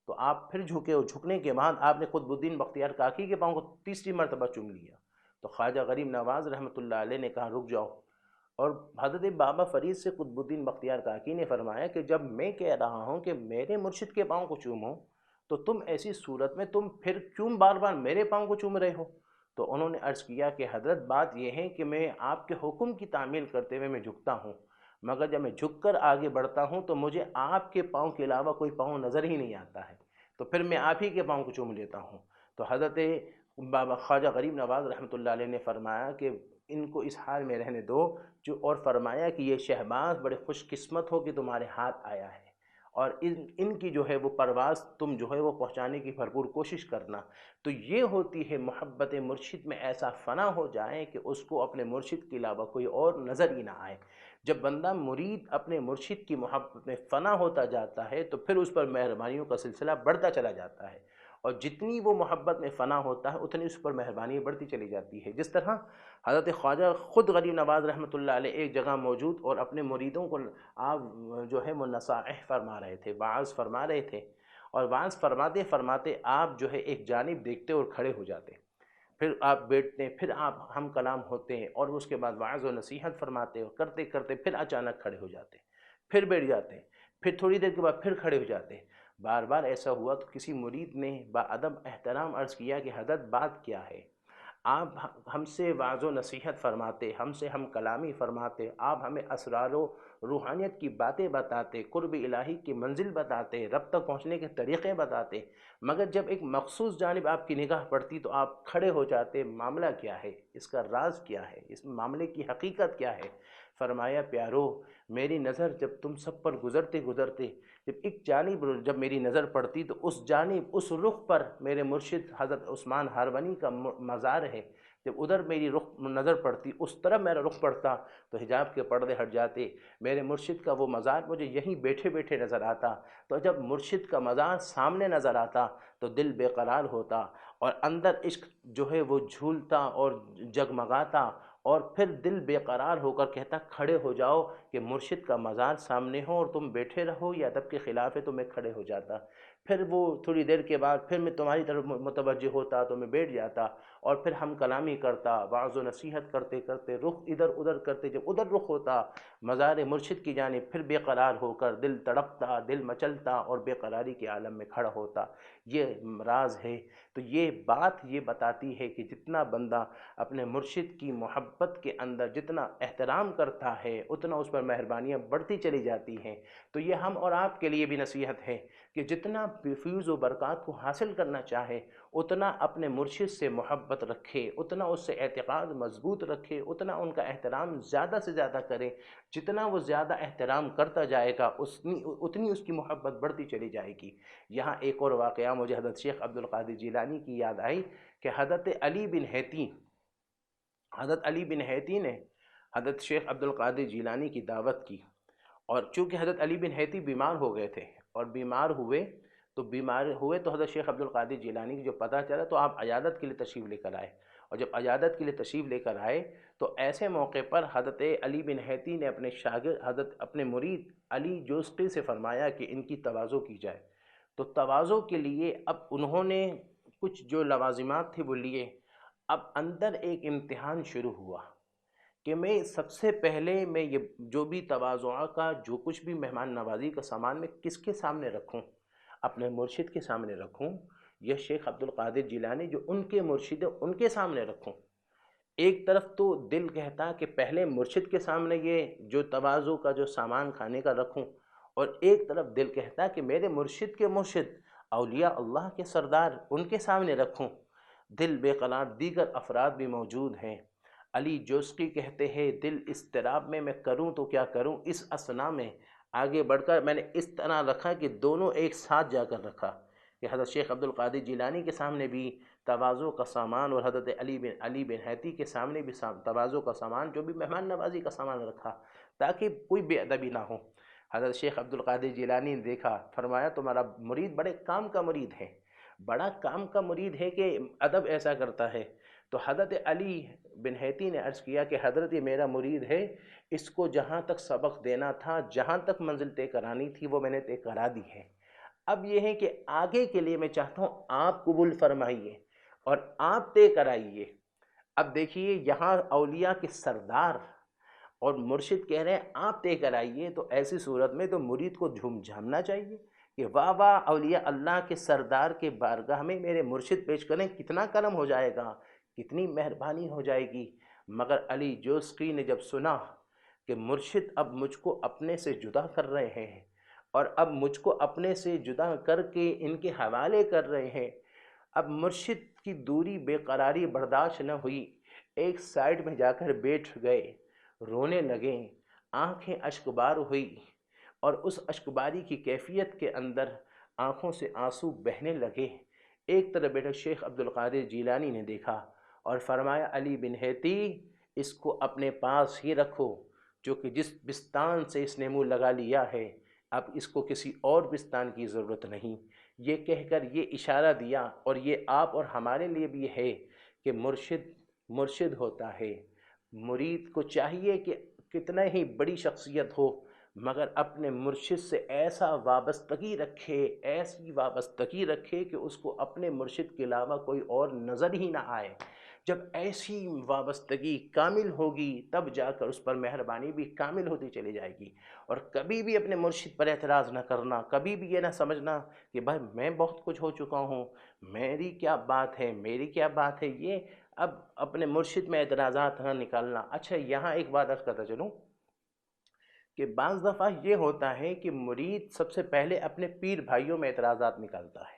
A: تو آپ پھر جھکے اور جھکنے کے بعد آپ نے قطب الدین بختیار کاکی کے پاؤں کو تیسری مرتبہ چوم لیا. تو خواجہ غریب نواز رحمۃ اللہ علیہ نے کہا رک جاؤ. اور حضرت بابا فرید سے قطب الدین بختیار کاکی نے فرمایا کہ جب میں کہہ رہا ہوں کہ میرے مرشد کے پاؤں کو چومو تو تم ایسی صورت میں تم پھر کیوں بار بار میرے پاؤں کو چوم رہے ہو؟ تو انہوں نے عرض کیا کہ حضرت بات یہ ہے کہ میں آپ کے حکم کی تعمیل کرتے ہوئے میں جھکتا ہوں، مگر جب میں جھک کر آگے بڑھتا ہوں تو مجھے آپ کے پاؤں کے علاوہ کوئی پاؤں نظر ہی نہیں آتا ہے، تو پھر میں آپ ہی کے پاؤں کو چوم لیتا ہوں. تو حضرت بابا خواجہ غریب نواز رحمۃ اللہ علیہ نے فرمایا کہ ان کو اس حال میں رہنے دو اور فرمایا کہ یہ شہباز بڑے خوش قسمت ہو کہ تمہارے ہاتھ آیا ہے، اور ان کی جو ہے وہ پرواز تم جو ہے وہ پہنچانے کی بھرپور کوشش کرنا. تو یہ ہوتی ہے محبت مرشد میں ایسا فنا ہو جائے کہ اس کو اپنے مرشد کے علاوہ کوئی اور نظر ہی نہ آئے. جب بندہ مرید اپنے مرشد کی محبت میں فنا ہوتا جاتا ہے تو پھر اس پر مہربانیوں کا سلسلہ بڑھتا چلا جاتا ہے، اور جتنی وہ محبت میں فنا ہوتا ہے اتنی اس پر مہربانی بڑھتی چلی جاتی ہے. جس طرح حضرت خواجہ خود غریب نواز رحمۃ اللہ علیہ ایک جگہ موجود اور اپنے مریدوں کو آپ جو ہے وہ نصائح فرما رہے تھے، وعظ فرما رہے تھے، اور وعظ فرماتے فرماتے آپ جو ہے ایک جانب دیکھتے اور کھڑے ہو جاتے، پھر آپ بیٹھتے، پھر آپ ہم کلام ہوتے ہیں، اور اس کے بعد وعظ و نصیحت فرماتے اور کرتے کرتے پھر اچانک کھڑے ہو جاتے، پھر بیٹھ جاتے، پھر تھوڑی دیر کے بعد پھر کھڑے ہو جاتے. بار بار ایسا ہوا تو کسی مرید نے با ادب احترام عرض کیا کہ حضرت بات کیا ہے؟ آپ ہم سے وعظ و نصیحت فرماتے، ہم سے ہم کلامی فرماتے، آپ ہمیں اسرار و روحانیت کی باتیں بتاتے، قرب الہی کی منزل بتاتے، رب تک پہنچنے کے طریقے بتاتے، مگر جب ایک مخصوص جانب آپ کی نگاہ پڑتی تو آپ کھڑے ہو جاتے. معاملہ کیا ہے؟ اس کا راز کیا ہے؟ اس معاملے کی حقیقت کیا ہے؟ فرمایا پیارو میری نظر جب تم سب پر گزرتے گزرتے جب ایک جانب جب میری نظر پڑتی تو اس جانب اس رخ پر میرے مرشد حضرت عثمان ہارونی کا مزار ہے، جب ادھر میری رخ نظر پڑتی اس طرف میرا رخ پڑتا تو حجاب کے پردے ہٹ جاتے، میرے مرشد کا وہ مزار مجھے یہیں بیٹھے بیٹھے نظر آتا، تو جب مرشد کا مزار سامنے نظر آتا تو دل بے قرار ہوتا اور اندر عشق جو ہے وہ جھولتا اور جگمگاتا، اور پھر دل بے قرار ہو کر کہتا کھڑے ہو جاؤ کہ مرشد کا مزار سامنے ہو اور تم بیٹھے رہو، یا ادب کے خلاف ہے تو میں کھڑے ہو جاتا۔ پھر وہ تھوڑی دیر کے بعد پھر میں تمہاری طرف متوجہ ہوتا تو میں بیٹھ جاتا اور پھر ہم کلامی کرتا، وعظ و نصیحت کرتے کرتے رخ ادھر ادھر کرتے، جب ادھر رخ ہوتا مزار مرشد کی جانب پھر بے قرار ہو کر دل تڑپتا، دل مچلتا اور بے قراری کے عالم میں کھڑا ہوتا۔ یہ راز ہے۔ تو یہ بات یہ بتاتی ہے کہ جتنا بندہ اپنے مرشد کی محبت کے اندر جتنا احترام کرتا ہے اتنا اس پر مہربانیاں بڑھتی چلی جاتی ہیں۔ تو یہ ہم اور آپ کے لیے بھی نصیحت ہے کہ جتنا فیض و برکات کو حاصل کرنا چاہے اتنا اپنے مرشد سے محبت رکھے، اتنا اس سے اعتقاد مضبوط رکھے، اتنا ان کا احترام زیادہ سے زیادہ کرے۔ جتنا وہ زیادہ احترام کرتا جائے گا اتنی اس کی محبت بڑھتی چلی جائے گی۔ یہاں ایک اور واقعہ مجھے حضرت شیخ عبد القادر جیلانی کی یاد آئی کہ حضرت علی بن حیتی نے حضرت شیخ عبد القادر جیلانی کی دعوت کی، اور چونکہ حضرت علی بن حیتی بیمار ہو گئے تھے اور بیمار ہوئے تو حضرت شیخ عبد القادر جیلانی کی جو پتہ چلا تو آپ عیادت کے لیے تشریف لے کر آئے، اور جب عیادت کے لیے تشریف لے کر آئے تو ایسے موقع پر حضرت علی بن حیتی نے اپنے شاگرد اپنے مرید علی جوسقی سے فرمایا کہ ان کی تواضع کی جائے۔ تو تواضع کے لیے اب انہوں نے کچھ جو لوازمات تھے وہ لیے۔ اب اندر ایک امتحان شروع ہوا کہ میں سب سے پہلے میں یہ جو بھی تواضع کا جو کچھ بھی مہمان نوازی کا سامان میں کس کے سامنے رکھوں، اپنے مرشد کے سامنے رکھوں یا شیخ عبد القادر جیلانی جو ان کے مرشد ہیں ان کے سامنے رکھوں؟ ایک طرف تو دل کہتا کہ پہلے مرشد کے سامنے یہ جو تواضع کا جو سامان کھانے کا رکھوں، اور ایک طرف دل کہتا کہ میرے مرشد کے مرشد اولیاء اللہ کے سردار ان کے سامنے رکھوں۔ دل بے قرار، دیگر افراد بھی موجود ہیں۔ علی جوسقی کہتے ہیں دل اضطراب میں کروں تو کیا کروں۔ اس اثنا میں آگے بڑھ کر میں نے اس طرح رکھا کہ دونوں ایک ساتھ جا کر رکھا کہ حضرت شیخ عبد القادر جیلانی کے سامنے بھی تواضع کا سامان اور حضرت علی بن حیتی کے سامنے بھی تواضع کا سامان جو بھی مہمان نوازی کا سامان رکھا تاکہ کوئی بے ادبی نہ ہو۔ حضرت شیخ عبد القادر جیلانی نے دیکھا، فرمایا تمہارا مرید بڑے کام کا مرید ہے، بڑا کام کا مرید ہے کہ ادب ایسا کرتا ہے۔ تو حضرت علی بن حیتی نے عرض کیا کہ حضرت یہ میرا مرید ہے، اس کو جہاں تک سبق دینا تھا، جہاں تک منزل طے کرانی تھی وہ میں نے طے کرا دی ہے۔ اب یہ ہے کہ آگے کے لیے میں چاہتا ہوں آپ قبول فرمائیے اور آپ طے کرائیے۔ اب دیکھیے یہاں اولیاء کے سردار اور مرشد کہہ رہے ہیں آپ طے کرائیے، تو ایسی صورت میں تو مرید کو جھوم جھامنا چاہیے کہ واہ واہ اولیاء اللہ کے سردار کے بارگاہ میں میرے مرشد پیش کریں، کتنا کرم ہو جائے گا، کتنی مہربانی ہو جائے گی۔ مگر علی جوسقی نے جب سنا کہ مرشد اب مجھ کو اپنے سے جدا کر رہے ہیں اور اب مجھ کو اپنے سے جدا کر کے ان کے حوالے کر رہے ہیں، اب مرشد کی دوری بے قراری برداشت نہ ہوئی، ایک سائیڈ میں جا کر بیٹھ گئے، رونے لگے، آنکھیں اشکبار ہوئی، اور اس اشکباری کی کیفیت کے اندر آنکھوں سے آنسو بہنے لگے۔ ایک طرف بیٹھے شیخ عبد القادر جیلانی نے دیکھا اور فرمایا علی بن حیتی اس کو اپنے پاس ہی رکھو، جو کہ جس بستان سے اس نے منہ لگا لیا ہے اب اس کو کسی اور بستان کی ضرورت نہیں۔ یہ کہہ کر یہ اشارہ دیا، اور یہ آپ اور ہمارے لیے بھی ہے کہ مرشد ہوتا ہے، مرید کو چاہیے کہ کتنا ہی بڑی شخصیت ہو مگر اپنے مرشد سے ایسا وابستگی رکھے، ایسی وابستگی رکھے کہ اس کو اپنے مرشد کے علاوہ کوئی اور نظر ہی نہ آئے۔ جب ایسی وابستگی کامل ہوگی تب جا کر اس پر مہربانی بھی کامل ہوتی چلی جائے گی۔ اور کبھی بھی اپنے مرشد پر اعتراض نہ کرنا، کبھی بھی یہ نہ سمجھنا کہ بھائی میں بہت کچھ ہو چکا ہوں، میری کیا بات ہے، میری کیا بات ہے، یہ اب اپنے مرشد میں اعتراضات نہ نکالنا۔ اچھا یہاں ایک بات عرض کرتا چلوں کہ بعض دفعہ یہ ہوتا ہے کہ مرید سب سے پہلے اپنے پیر بھائیوں میں اعتراضات نکالتا ہے،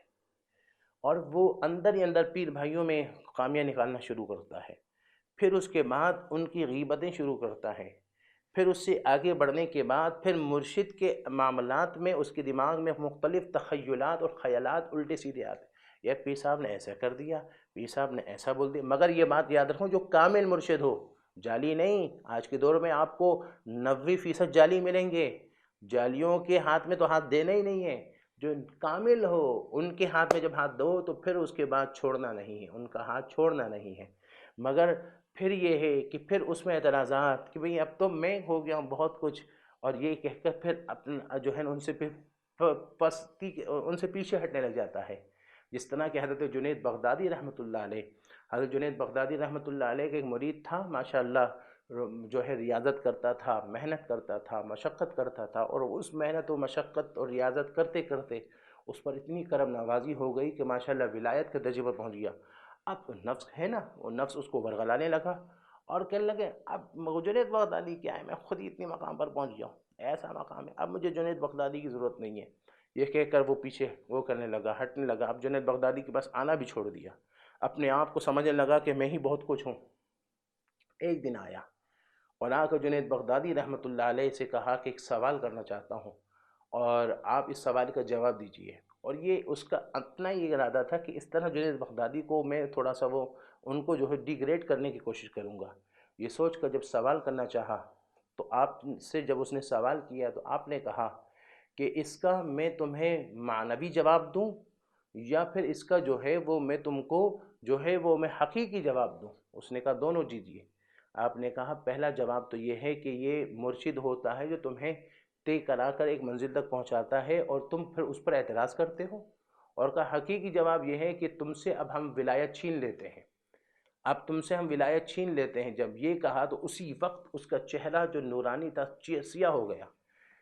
A: اور وہ اندر ہی اندر پیر بھائیوں میں خامیاں نکالنا شروع کرتا ہے، پھر اس کے بعد ان کی غیبتیں شروع کرتا ہے، پھر اس سے آگے بڑھنے کے بعد پھر مرشد کے معاملات میں اس کے دماغ میں مختلف تخیلات اور خیالات الٹے سیدھے آتے ہیں، یا پیر صاحب نے ایسا کر دیا، پیر صاحب نے ایسا بول دیا۔ مگر یہ بات یاد رکھو، جو کامل مرشد ہو، جعلی نہیں۔ آج کے دور میں آپ کو 90% جعلی ملیں گے، جعلیوں کے ہاتھ میں تو ہاتھ دینا ہی نہیں ہے۔ جو کامل ہو ان کے ہاتھ میں جب ہاتھ دو تو پھر اس کے بعد چھوڑنا نہیں ہے، ان کا ہاتھ چھوڑنا نہیں ہے۔ مگر پھر یہ ہے کہ پھر اس میں اعتراضات کہ بھئی اب تو میں ہو گیا ہوں بہت کچھ، اور یہ کہہ کر پھر اپنا جو ہے نا ان سے پھر پستی ان سے پیچھے ہٹنے لگ جاتا ہے۔ جس طرح کہ حضرت جنید بغدادی رحمۃ اللہ علیہ، حضرت جنید بغدادی رحمۃ اللہ علیہ کا ایک مرید تھا، ماشاءاللہ جو ہے ریاضت کرتا تھا، محنت کرتا تھا، مشقت کرتا تھا، اور اس محنت و مشقت اور ریاضت کرتے کرتے اس پر اتنی کرم نوازی ہو گئی کہ ماشاءاللہ ولایت کے درجے پر پہنچ گیا۔ اب نفس ہے نا، وہ نفس اس کو ورغلانے لگا اور کہنے لگے اب جنید بغدادی کیا ہے، میں خود ہی اتنے مقام پر پہنچ گیا ہوں، ایسا مقام ہے، اب مجھے جنید بغدادی کی ضرورت نہیں ہے۔ یہ کہہ کر وہ پیچھے وہ کرنے لگا، ہٹنے لگا، اب جنید بغدادی کے پاس آنا بھی چھوڑ دیا، اپنے آپ کو سمجھنے لگا کہ میں ہی بہت کچھ ہوں۔ ایک دن آیا اور آ کر جنید بغدادی رحمۃ اللہ علیہ سے کہا کہ ایک سوال کرنا چاہتا ہوں اور آپ اس سوال کا جواب دیجئے۔ اور یہ اس کا اپنا یہ ارادہ تھا کہ اس طرح جنید بغدادی کو میں تھوڑا سا وہ ان کو جو ہے ڈیگریڈ کرنے کی کوشش کروں گا۔ یہ سوچ کر جب سوال کرنا چاہا تو آپ سے جب اس نے سوال کیا تو آپ نے کہا کہ اس کا میں تمہیں معنوی جواب دوں یا پھر اس کا جو ہے وہ میں تم کو جو ہے وہ میں حقیقی جواب دوں؟ اس نے کہا دونوں دیجیے۔ آپ نے کہا پہلا جواب تو یہ ہے کہ یہ مرشد ہوتا ہے جو تمہیں طے کرا کر ایک منزل تک پہنچاتا ہے اور تم پھر اس پر اعتراض کرتے ہو، اور کہا حقیقی جواب یہ ہے کہ تم سے اب ہم ولایت چھین لیتے ہیں، اب تم سے ہم ولایت چھین لیتے ہیں۔ جب یہ کہا تو اسی وقت اس کا چہرہ جو نورانی تھا سیاہ ہو گیا،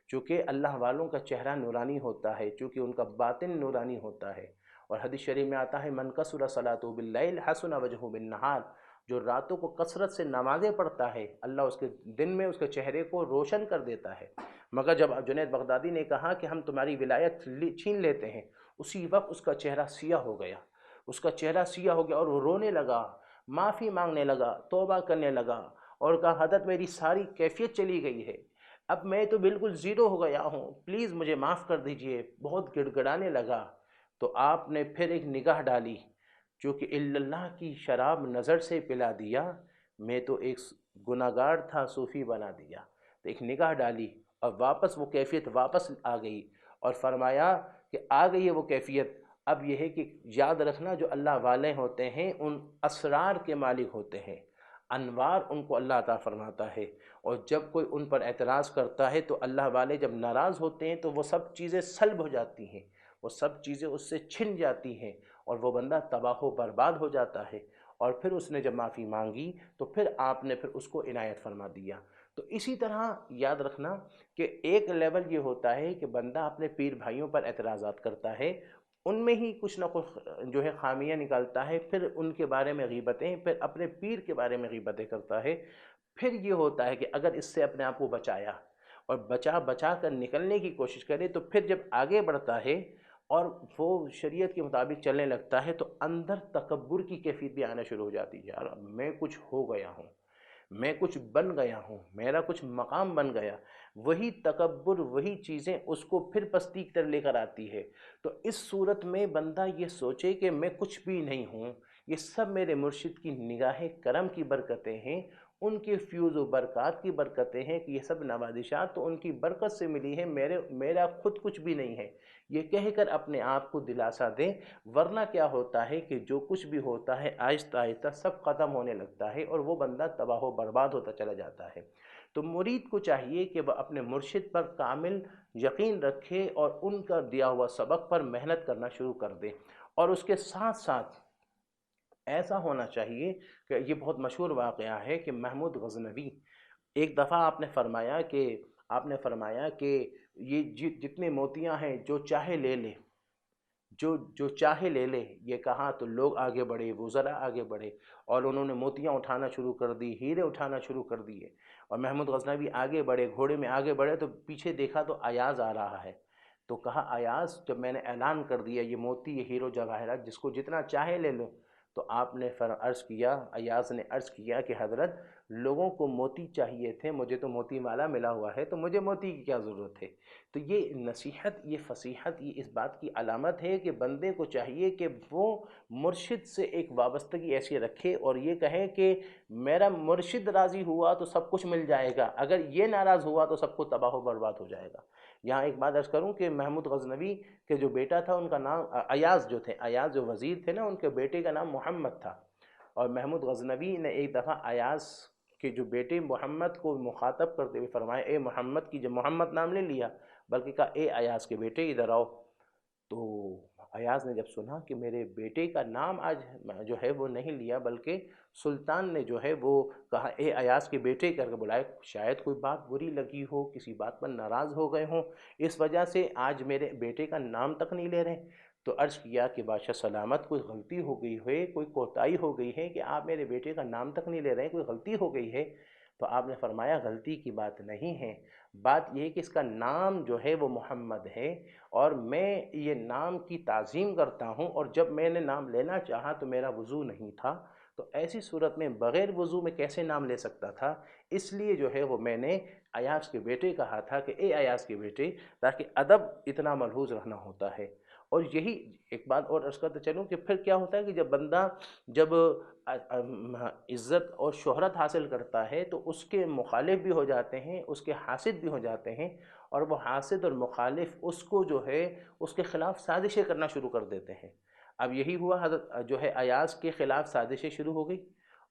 A: چونکہ اللہ والوں کا چہرہ نورانی ہوتا ہے، چونکہ ان کا باطن نورانی ہوتا ہے۔ اور حدیث شریف میں آتا ہے من کثر صلاۃ باللیل حسن وجہہ بالنہار، جو راتوں کو کثرت سے نمازیں پڑھتا ہے اللہ اس کے دن میں اس کے چہرے کو روشن کر دیتا ہے۔ مگر جب جنید بغدادی نے کہا کہ ہم تمہاری ولایت چھین لیتے ہیں، اسی وقت اس کا چہرہ سیاہ ہو گیا، اس کا چہرہ سیاہ ہو گیا اور وہ رونے لگا، معافی مانگنے لگا، توبہ کرنے لگا، اور کہا حضرت میری ساری کیفیت چلی گئی ہے، اب میں تو بالکل زیرو ہو گیا ہوں، پلیز مجھے معاف کر دیجئے، بہت گڑ گڑانے لگا۔ تو آپ نے پھر ایک نگاہ ڈالی، چونکہ اللہ کی شراب نظر سے پلا دیا، میں تو ایک گناہ گار تھا صوفی بنا دیا۔ تو ایک نگاہ ڈالی اور واپس وہ کیفیت واپس آ گئی، اور فرمایا کہ آ گئی ہے وہ کیفیت، اب یہ ہے کہ یاد رکھنا جو اللہ والے ہوتے ہیں ان اسرار کے مالک ہوتے ہیں، انوار ان کو اللہ عطا فرماتا ہے، اور جب کوئی ان پر اعتراض کرتا ہے تو اللہ والے جب ناراض ہوتے ہیں تو وہ سب چیزیں سلب ہو جاتی ہیں، وہ سب چیزیں اس سے چھن جاتی ہیں، اور وہ بندہ تباہ و برباد ہو جاتا ہے۔ اور پھر اس نے جب معافی مانگی تو پھر آپ نے پھر اس کو عنایت فرما دیا۔ تو اسی طرح یاد رکھنا کہ ایک لیول یہ ہوتا ہے کہ بندہ اپنے پیر بھائیوں پر اعتراضات کرتا ہے، ان میں ہی کچھ نہ کچھ جو ہے خامیاں نکالتا ہے، پھر ان کے بارے میں غیبتیں، پھر اپنے پیر کے بارے میں غیبتیں کرتا ہے۔ پھر یہ ہوتا ہے کہ اگر اس سے اپنے آپ کو بچایا اور بچا کر نکلنے کی کوشش کرے تو پھر جب آگے بڑھتا ہے اور وہ شریعت کے مطابق چلنے لگتا ہے تو اندر تکبر کی کیفیت بھی آنا شروع ہو جاتی ہے، یار میں کچھ ہو گیا ہوں، میں کچھ بن گیا ہوں، میرا کچھ مقام بن گیا۔ وہی تکبر، وہی چیزیں اس کو پھر پستی کی طرح لے کر آتی ہے۔ تو اس صورت میں بندہ یہ سوچے کہ میں کچھ بھی نہیں ہوں، یہ سب میرے مرشد کی نگاہ کرم کی برکتیں ہیں، ان کے فیوز و برکات کی برکتیں ہیں کہ یہ سب نوازشات تو ان کی برکت سے ملی ہے، میرا خود کچھ بھی نہیں ہے، یہ کہہ کر اپنے آپ کو دلاسا دیں۔ ورنہ کیا ہوتا ہے کہ جو کچھ بھی ہوتا ہے آہستہ آہستہ سب ختم ہونے لگتا ہے اور وہ بندہ تباہ و برباد ہوتا چلا جاتا ہے۔ تو مرید کو چاہیے کہ وہ اپنے مرشد پر کامل یقین رکھے اور ان کا دیا ہوا سبق پر محنت کرنا شروع کر دے، اور اس کے ساتھ ساتھ ایسا ہونا چاہیے کہ یہ بہت مشہور واقعہ ہے کہ محمود غزنوی ایک دفعہ آپ نے فرمایا کہ یہ جتنے موتیاں ہیں جو چاہے لے لے، جو چاہے لے لے، یہ کہا تو لوگ آگے بڑھے، وزراء آگے بڑھے اور انہوں نے موتیاں اٹھانا شروع کر دی، ہیرے اٹھانا شروع کر دیے، اور محمود غزنوی آگے بڑھے، گھوڑے میں آگے بڑھے تو پیچھے دیکھا تو ایاز آ رہا ہے، تو کہا ایاز جب میں نے اعلان کر دیا یہ موتی، یہ ہیرو جواہرات جس کو جتنا چاہے لے لو، تو آپ نے عرض کیا، ایاز نے عرض کیا کہ حضرت لوگوں کو موتی چاہیے تھے، مجھے تو موتی والا ملا ہوا ہے، تو مجھے موتی کی کیا ضرورت ہے؟ تو یہ نصیحت، یہ فصیحت، یہ اس بات کی علامت ہے کہ بندے کو چاہیے کہ وہ مرشد سے ایک وابستگی ایسی رکھے اور یہ کہے کہ میرا مرشد راضی ہوا تو سب کچھ مل جائے گا، اگر یہ ناراض ہوا تو سب کچھ تباہ و برباد ہو جائے گا۔ یہاں ایک بات عرض کروں کہ محمود غزنوی کے جو بیٹا تھا، ان کا نام ایاز جو تھے، ایاز جو وزیر تھے نا، ان کے بیٹے کا نام محمد تھا، اور محمود غزنوی نے ایک دفعہ ایاز کے جو بیٹے محمد کو مخاطب کرتے ہوئے فرمایا، اے محمد کی، جب محمد نام لے لیا بلکہ کہا اے ایاز کے بیٹے ادھر آؤ۔ تو ایاز نے جب سنا کہ میرے بیٹے کا نام آج جو ہے وہ نہیں لیا، بلکہ سلطان نے جو ہے وہ کہا اے ایاز کے بیٹے کر کے بلائے، شاید کوئی بات بری لگی ہو، کسی بات پر ناراض ہو گئے ہوں، اس وجہ سے آج میرے بیٹے کا نام تک نہیں لے رہے۔ تو عرض کیا کہ بادشاہ سلامت، کوئی غلطی ہو گئی ہے، کوئی کوتاہی ہو گئی ہے کہ آپ میرے بیٹے کا نام تک نہیں لے رہے ہیں، کوئی غلطی ہو گئی ہے؟ تو آپ نے فرمایا غلطی کی بات نہیں ہے، بات یہ ہے کہ اس کا نام جو ہے وہ محمد ہے، اور میں یہ نام کی تعظیم کرتا ہوں، اور جب میں نے نام لینا چاہا تو میرا وضو نہیں تھا، تو ایسی صورت میں بغیر وضو میں کیسے نام لے سکتا تھا؟ اس لیے جو ہے وہ میں نے ایاز کے بیٹے کہا تھا کہ اے ایاز کے بیٹے، تاکہ ادب اتنا ملحوظ رہنا ہوتا ہے۔ اور یہی ایک بات اور عرض کرتے چلوں کہ پھر کیا ہوتا ہے کہ جب بندہ جب عزت اور شہرت حاصل کرتا ہے تو اس کے مخالف بھی ہو جاتے ہیں، اس کے حاسد بھی ہو جاتے ہیں، اور وہ حاسد اور مخالف اس کو جو ہے اس کے خلاف سازشیں کرنا شروع کر دیتے ہیں۔ اب یہی ہوا، حضرت جو ہے ایاز کے خلاف سازشیں شروع ہو گئی،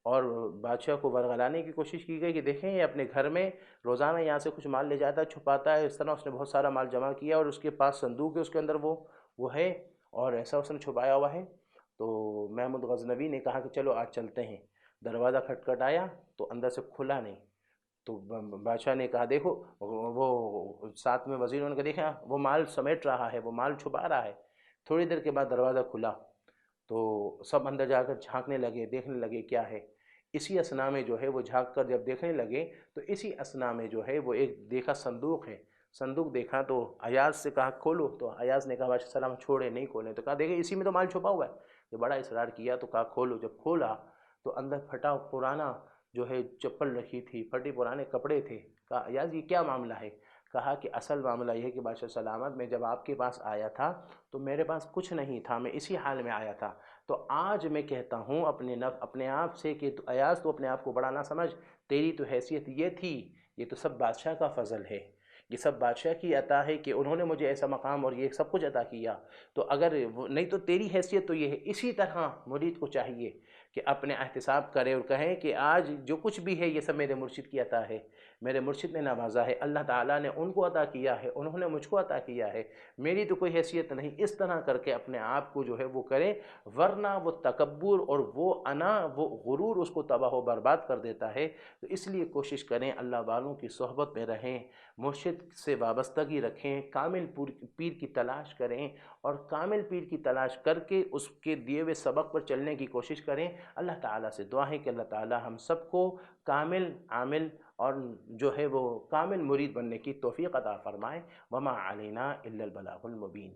A: اور بادشاہ کو ورغلانے کی کوشش کی گئی کہ دیکھیں یہ اپنے گھر میں روزانہ یہاں سے کچھ مال لے جاتا ہے، چھپاتا ہے، اس طرح اس نے بہت سارا مال جمع کیا، اور اس کے پاس صندوق ہے، اس کے اندر وہ ہے، اور ایسا اس نے چھپایا ہوا ہے۔ تو محمود غزنوی نے کہا کہ چلو آج چلتے ہیں۔ دروازہ کھٹکھٹایا تو اندر سے کھلا نہیں، تو بادشاہ نے کہا دیکھو، وہ ساتھ میں وزیروں نے کہا دیکھا وہ مال سمیٹ رہا ہے، وہ مال چھپا رہا ہے۔ تھوڑی دیر کے بعد دروازہ کھلا تو سب اندر جا کر جھانکنے لگے، دیکھنے لگے کیا ہے۔ اسی اثنا میں جو ہے وہ جھانک کر جب دیکھنے لگے تو اسی اثنا میں جو ہے وہ ایک دیکھا صندوق ہے، صندوق دیکھا تو ایاز سے کہا کھولو، تو ایاز نے کہا بادشاہ سلام چھوڑے نہیں کھولیں، تو کہا دیکھیں اسی میں تو مال چھپا ہوا ہے۔ جب بڑا اصرار کیا تو کہا کھولو، جب کھولا تو اندر پھٹا پرانا جو ہے چپل رکھی تھی، پھٹے پرانے کپڑے تھے۔ کہا ایاز یہ کیا معاملہ ہے؟ کہا کہ اصل معاملہ یہ ہے کہ بادشاہ سلامت، میں جب آپ کے پاس آیا تھا تو میرے پاس کچھ نہیں تھا، میں اسی حال میں آیا تھا، تو آج میں کہتا ہوں اپنے آپ سے کہ ایاز تو اپنے آپ کو بڑا نہ سمجھ، تیری تو حیثیت یہ تھی، یہ تو سب بادشاہ کا فضل ہے، یہ سب بادشاہ کی عطا ہے کہ انہوں نے مجھے ایسا مقام اور یہ سب کچھ عطا کیا، تو اگر نہیں تو تیری حیثیت تو یہ ہے۔ اسی طرح مرید کو چاہیے کہ اپنے احتساب کرے اور کہیں کہ آج جو کچھ بھی ہے یہ سب میرے مرشد کی عطا ہے، میرے مرشد نے نوازا ہے، اللہ تعالیٰ نے ان کو عطا کیا ہے، انہوں نے مجھ کو عطا کیا ہے، میری تو کوئی حیثیت نہیں۔ اس طرح کر کے اپنے آپ کو جو ہے وہ کرے، ورنہ وہ تکبر اور وہ انا، وہ غرور اس کو تباہ و برباد کر دیتا ہے۔ تو اس لیے کوشش کریں اللہ والوں کی صحبت میں رہیں، مرشد سے وابستگی رکھیں، کامل پیر کی تلاش کریں، اور کامل پیر کی تلاش کر کے اس کے دیے ہوئے سبق پر چلنے کی کوشش کریں۔ اللہ تعالیٰ سے دعا ہے کہ اللہ تعالیٰ ہم سب کو کامل عامل اور جو ہے وہ کامل مرید بننے کی توفیق عطا فرمائے۔ وما علینا الا البلاغ المبین۔